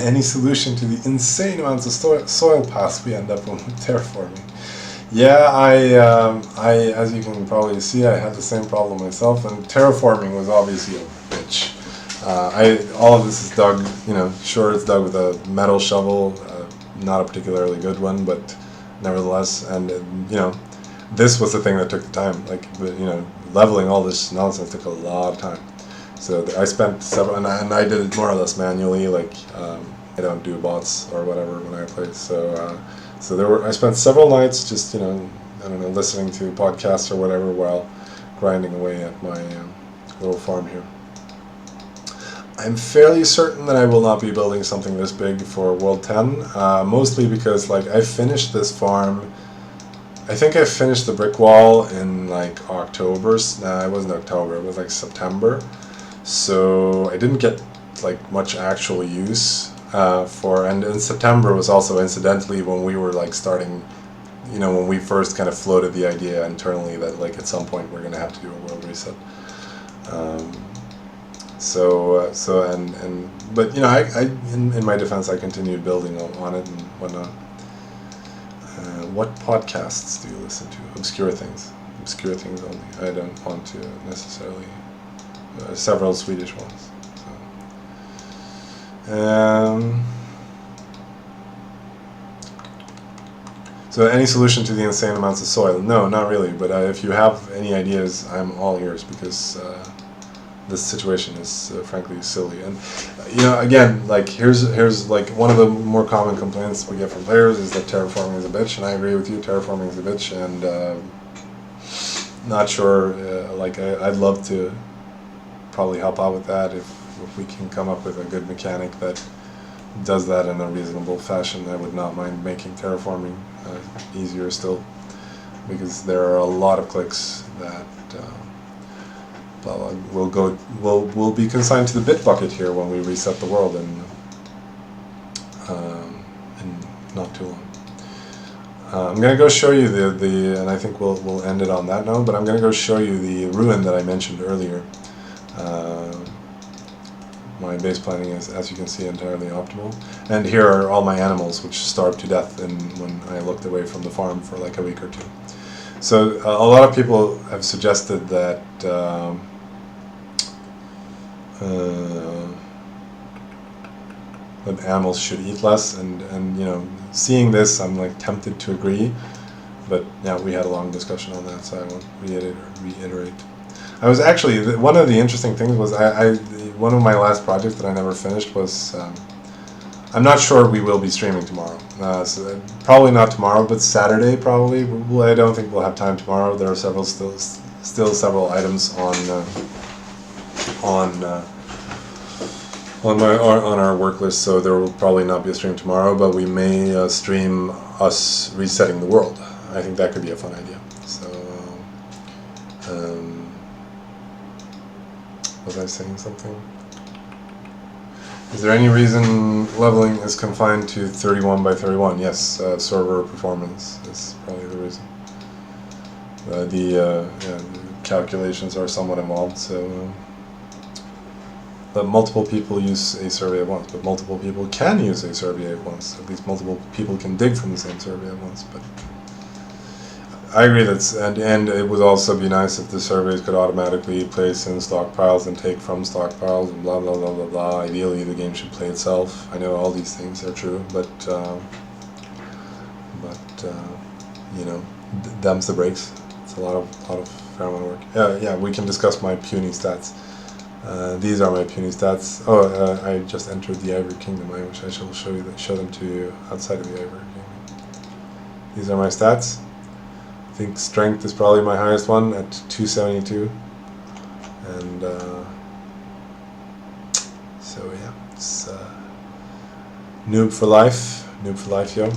Any solution to the insane amounts of soil paths we end up with terraforming? Yeah, I as you can probably see, I had the same problem myself, and terraforming was obviously a bitch. All of this is dug, you know, sure, it's dug with a metal shovel, not a particularly good one, but nevertheless, and you know, this was the thing that took the time. Like, you know, leveling all this nonsense took a lot of time. So I spent several, and I did it more or less manually. Like, I don't do bots or whatever when I play. So I spent several nights just, you know, I don't know, listening to podcasts or whatever while grinding away at my little farm here. I'm fairly certain that I will not be building something this big for World 10, mostly because like I finished this farm. I think I finished the brick wall in like October. Nah, it wasn't October, it was like September. So I didn't get like much actual use and September was also incidentally when we were like starting, you know, when we first kind of floated the idea internally that like at some point we're going to have to do a world reset. But you know, in my defense, I continued building on it and whatnot. What podcasts do you listen to? Obscure things only. I don't want to necessarily. Several Swedish ones. So any solution to the insane amounts of soil? No, not really. But if you have any ideas, I'm all ears, because this situation is frankly silly. And you know, again, like here's like one of the more common complaints we get from players is that terraforming is a bitch, and I agree with you. Terraforming is a bitch, and not sure. Like I'd love to probably help out with that if we can come up with a good mechanic that does that in a reasonable fashion. I would not mind making terraforming easier still, because there are a lot of clicks that will be consigned to the bit bucket here when we reset the world in not too long. I'm going to go show you and I think we'll end it on that note, but I'm going to go show you the ruin that I mentioned earlier. My base planning is, as you can see, entirely optimal. And here are all my animals, which starved to death when I looked away from the farm for like a week or two. So a lot of people have suggested that that animals should eat less, and you know, seeing this, I'm like tempted to agree. But yeah, we had a long discussion on that, so I won't reiterate. I was actually, one of the interesting things was one of my last projects that I never finished was, I'm not sure we will be streaming tomorrow. So probably not tomorrow, but Saturday probably. I don't think we'll have time tomorrow. There are still several items on our work list, so there will probably not be a stream tomorrow. But we may stream us resetting the world. I think that could be a fun idea. So Was I saying something? Is there any reason leveling is confined to 31 by 31? Yes, server performance is probably the reason. The calculations are somewhat involved, so but multiple people use a survey at once, but multiple people can use a survey at once. At least multiple people can dig from the same survey at once. But I agree and it would also be nice if the surveys could automatically place in stockpiles and take from stockpiles and blah blah blah blah blah. Ideally, the game should play itself. I know all these things are true, but you know, them's the breaks. It's a lot of fair amount of work. Yeah, we can discuss my puny stats. These are my puny stats. Oh, I just entered the Ivory Kingdom. I wish I shall show them to you outside of the Ivory Kingdom. These are my stats. I think strength is probably my highest one at 272, and so yeah, it's noob for life, yo.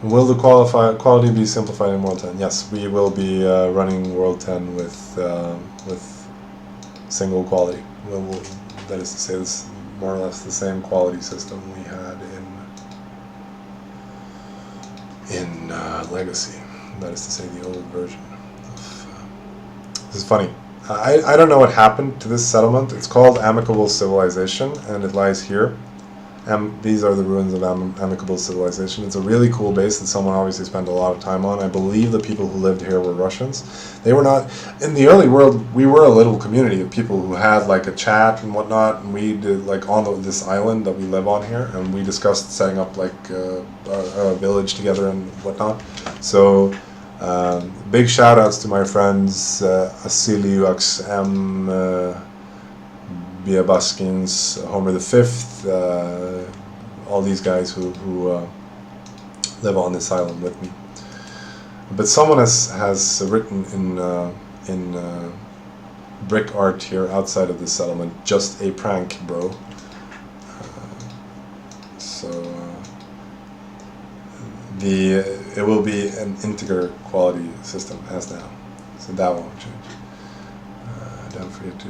Will the quality be simplified in World 10? Yes, we will be running World 10 with single quality. That is to say, this more or less the same quality system we had in Legacy. That is to say, the old version. This is funny. I don't know what happened to this settlement. It's called Amicable Civilization, and it lies here. These are the ruins of Amicable Civilization. It's a really cool base that someone obviously spent a lot of time on. I believe the people who lived here were Russians. They were not... In the early world, we were a little community of people who had like a chat and whatnot, and we did like on this island that we live on here, and we discussed setting up like a village together and whatnot. So big shout outs to my friends Asiliux M. Bia Buskins, Homer the Fifth, all these guys who live on this island with me. But someone has written in brick art here outside of this settlement, just a prank, bro. It will be an integer quality system as now, so that won't change. Don't forget to.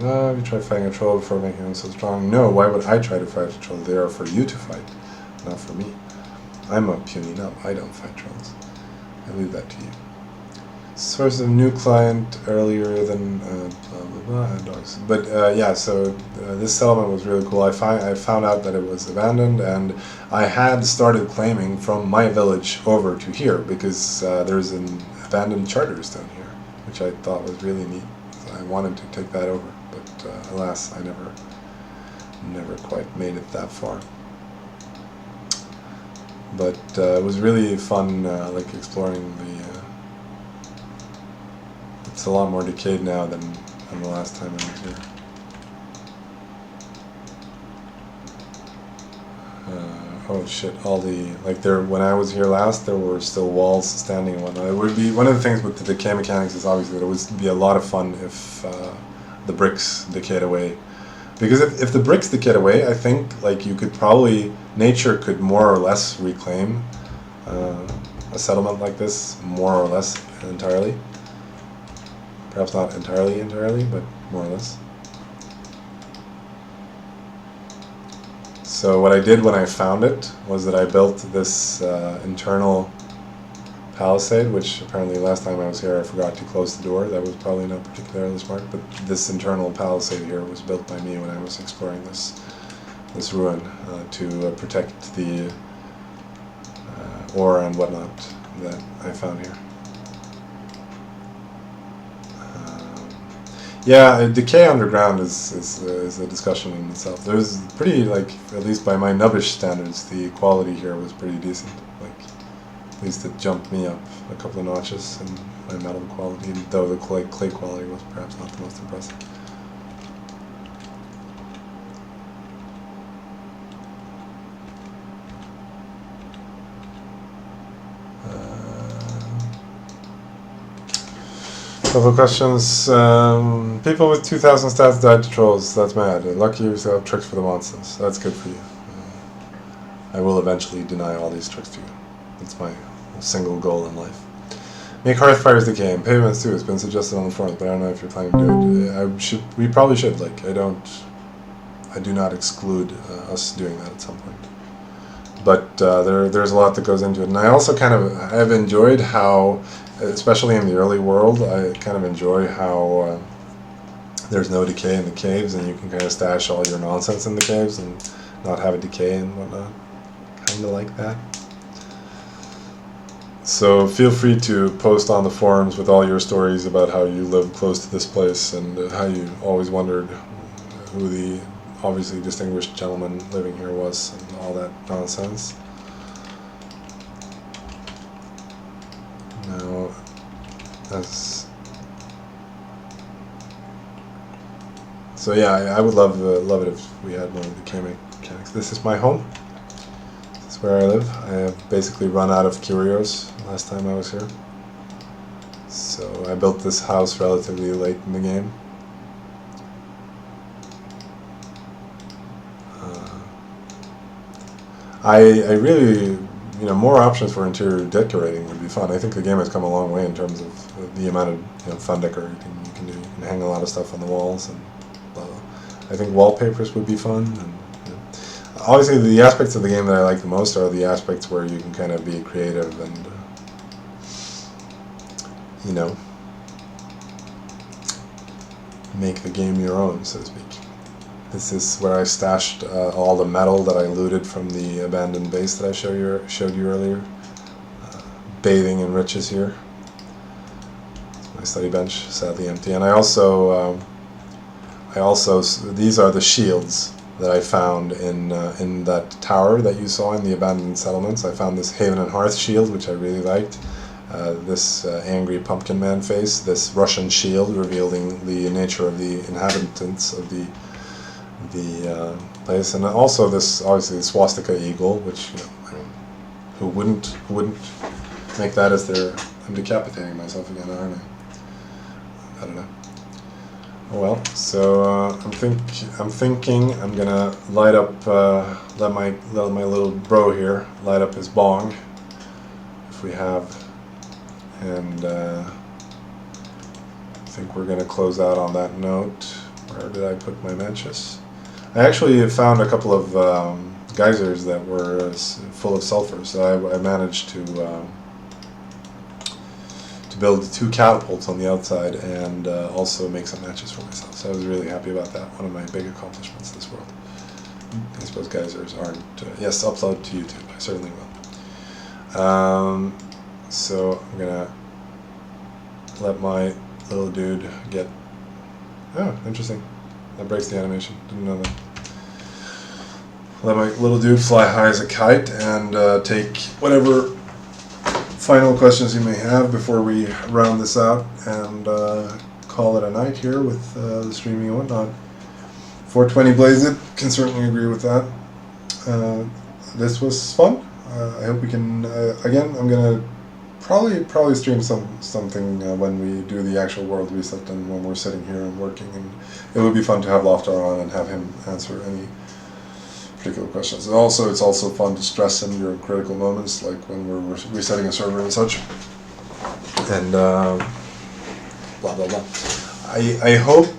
You try fighting a troll before making them so strong. No, why would I try to fight a troll? They are for you to fight, not for me. I'm a puny nub. I don't fight trolls. I leave that to you. Source of new client earlier than blah blah blah and dogs. But yeah, so this settlement was really cool. I found out that it was abandoned, and I had started claiming from my village over to here because there's an abandoned charters down here, which I thought was really neat. I wanted to take that over, but alas, I never quite made it that far. But it was really fun, like exploring the. It's a lot more decayed now than the last time I was here. Oh shit! All the when I was here last, there were still walls standing and whatnot. It would be one of the things with the decay mechanics is obviously that it would be a lot of fun if the bricks decayed away, because if the bricks decayed away, I think like you could probably nature could more or less reclaim a settlement like this more or less entirely. Perhaps not entirely, but more or less. So what I did when I found it was that I built this internal palisade, which apparently last time I was here I forgot to close the door. That was probably not particularly smart, but this internal palisade here was built by me when I was exploring this ruin to protect the ore and whatnot that I found here. Yeah, decay underground is a discussion in itself. There's pretty, like, at least by my nubbish standards, the quality here was pretty decent. Like, at least it jumped me up a couple of notches in my metal quality, though the clay quality was perhaps not the most impressive. Couple of questions. People with 2,000 stats died to trolls. That's mad. Lucky you still have tricks for the monsters. That's good for you. I will eventually deny all these tricks to you. That's my single goal in life. Make hearthfires decay and pavements too. It's been suggested on the forums, but I don't know if you're planning to do it. We probably should. Like, I do not exclude us doing that at some point. But there's a lot that goes into it, and I also I've enjoyed how, especially in the early world, I kind of enjoy how there's no decay in the caves, and you can kind of stash all your nonsense in the caves and not have it decay and whatnot. Kind of like that. So feel free to post on the forums with all your stories about how you live close to this place and how you always wondered who the obviously distinguished gentleman living here was and all that nonsense. Now, so yeah, I would love it if we had more decay mechanics. This is my home. This is where I live. I have basically run out of curios last time I was here. So I built this house relatively late in the game. I really, more options for interior decorating would be fun. I think the game has come a long way in terms of the amount of fun decorating you can do. You can hang a lot of stuff on the walls, and I think wallpapers would be fun. And obviously, the aspects of the game that I like the most are the aspects where you can kind of be creative and make the game your own, so to speak. This is where I stashed all the metal that I looted from the abandoned base that I showed you earlier. Bathing in riches here. My study bench, sadly empty. And I also these are the shields that I found in that tower that you saw in the abandoned settlements. I found this Haven and Hearth shield, which I really liked. This angry pumpkin man face. This Russian shield revealing the nature of the inhabitants of the place, and also this obviously the swastika eagle, which who wouldn't make that as their. I'm decapitating myself again, aren't I? I don't know. Oh well. So I'm thinking I'm gonna light up. Let my little bro here light up his bong, if we have, and I think we're gonna close out on that note. Where did I put my matches? I actually found a couple of geysers that were full of sulfur, so I managed to build 2 catapults on the outside and also make some matches for myself. So I was really happy about that. One of my big accomplishments this world. I suppose geysers aren't. Yes, upload to YouTube. I certainly will. So I'm gonna let my little dude get. Oh, interesting. That breaks the animation. Didn't know that. Let my little dude fly high as a kite and take whatever final questions you may have before we round this out and call it a night here with the streaming and whatnot. 420 Blaze It, can certainly agree with that. This was fun. I hope we can, again, I'm going to probably stream something when we do the actual world reset and when we're sitting here and working, and it would be fun to have Loftar on and have him answer any particular questions. And also, it's also fun to stress him during critical moments, like when we're resetting a server and such, and blah blah blah. I hope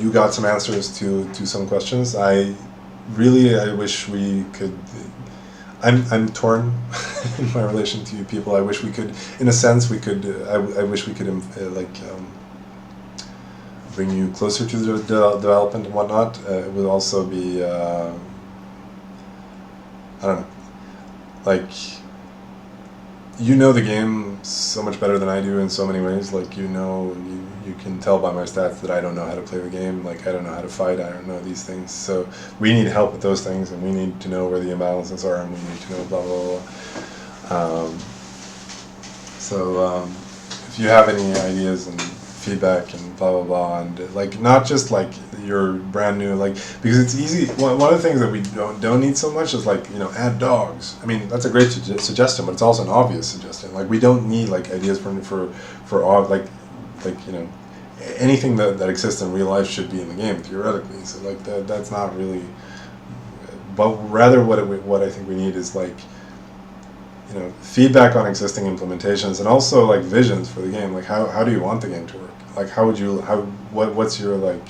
you got some answers to some questions. I wish we could. I'm torn in my relation to you people. I wish we could, in a sense, we could. I wish we could bring you closer to the development and whatnot. It would also be, I don't know, like, you know the game so much better than I do in so many ways. Like, you can tell by my stats that I don't know how to play the game. Like, I don't know how to fight. I don't know these things. So we need help with those things, and we need to know where the imbalances are, and we need to know blah blah blah. If you have any ideas and feedback and blah blah blah, and like not just like you're brand new, like, because it's easy. One of the things that we don't need so much is like, add dogs. I mean, that's a great suggestion, but it's also an obvious suggestion. Like, we don't need like ideas for like like, you know, anything that exists in real life should be in the game theoretically. So like that's not really, but rather what I think we need is like, you know, feedback on existing implementations, and also like visions for the game. Like how do you want the game to work? Like what's your like.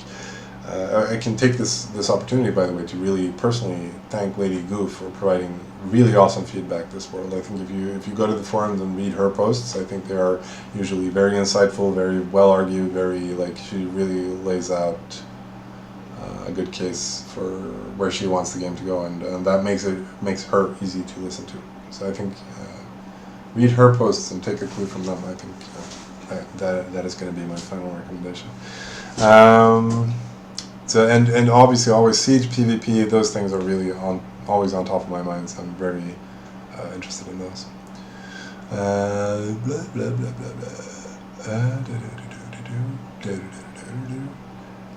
I can take this opportunity, by the way, to really personally thank Lady Goof for providing really awesome feedback this world. I think if you go to the forums and read her posts, I think they are usually very insightful, very well argued, very like she really lays out a good case for where she wants the game to go, and that makes her easy to listen to. So I think read her posts and take a clue from them. I think that is going to be my final recommendation. So and obviously always Siege, PvP, those things are really always on top of my mind, so I'm very interested in those. Blah blah blah blah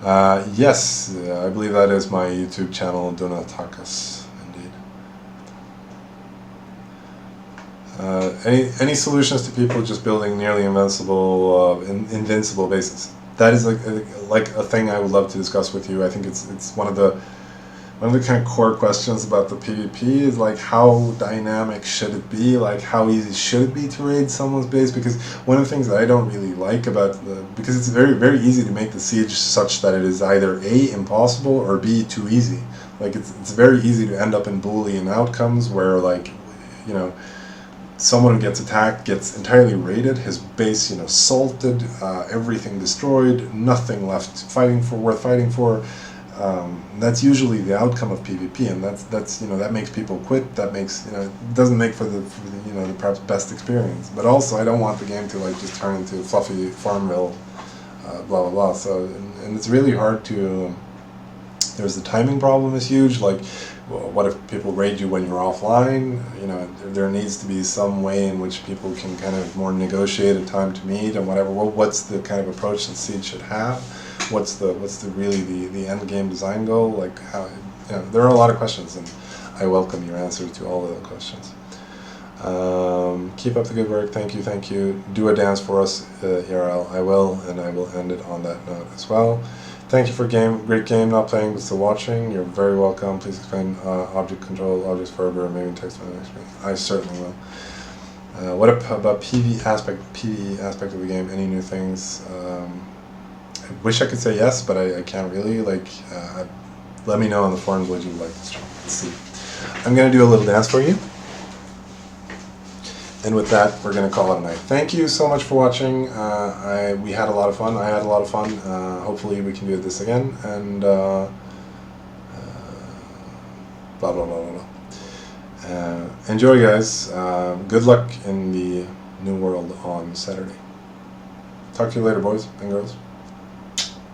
blah. Yes, I believe that is my YouTube channel, Donatakas, indeed. Any solutions to people just building nearly invincible bases? That is like a thing I would love to discuss with you. I think it's one of the kind of core questions about the PvP is like how dynamic should it be? Like how easy should it be to raid someone's base? Because one of the things that I don't really like about because it's very easy to make the siege such that it is either A, impossible, or B, too easy. Like it's very easy to end up in Boolean outcomes where, like, you know, someone who gets attacked gets entirely raided, his base, you know, salted, everything destroyed, nothing left worth fighting for. That's usually the outcome of PvP, and that's you know, that makes people quit. That makes, you know, it doesn't make for the you know, the perhaps best experience. But also, I don't want the game to like just turn into fluffy Farmville, blah blah blah. So and it's really hard to. There's the timing problem is huge. Like, well, what if people raid you when you're offline? You know, there needs to be some way in which people can kind of more negotiate a time to meet and whatever. Well, what's the kind of approach that Siege should have? What's the really the end game design goal? Like how, you know, there are a lot of questions, and I welcome your answers to all of the questions. Keep up the good work. Thank you. Do a dance for us, IRL. I will, and I will end it on that note as well. Thank you for great game, not playing but still watching. You're very welcome. Please explain object control, objects further, maybe text my next. I certainly will. What about PvE aspect of the game? Any new things? I wish I could say yes, but I can't really. Like, let me know on the forums what you would like to stream. Let's see. I'm gonna do a little dance for you. And with that, we're going to call it a night. Thank you so much for watching. We had a lot of fun. I had a lot of fun. Hopefully we can do this again. And blah, blah, blah, blah, blah. Enjoy, guys. Good luck in the new world on Saturday. Talk to you later, boys and girls.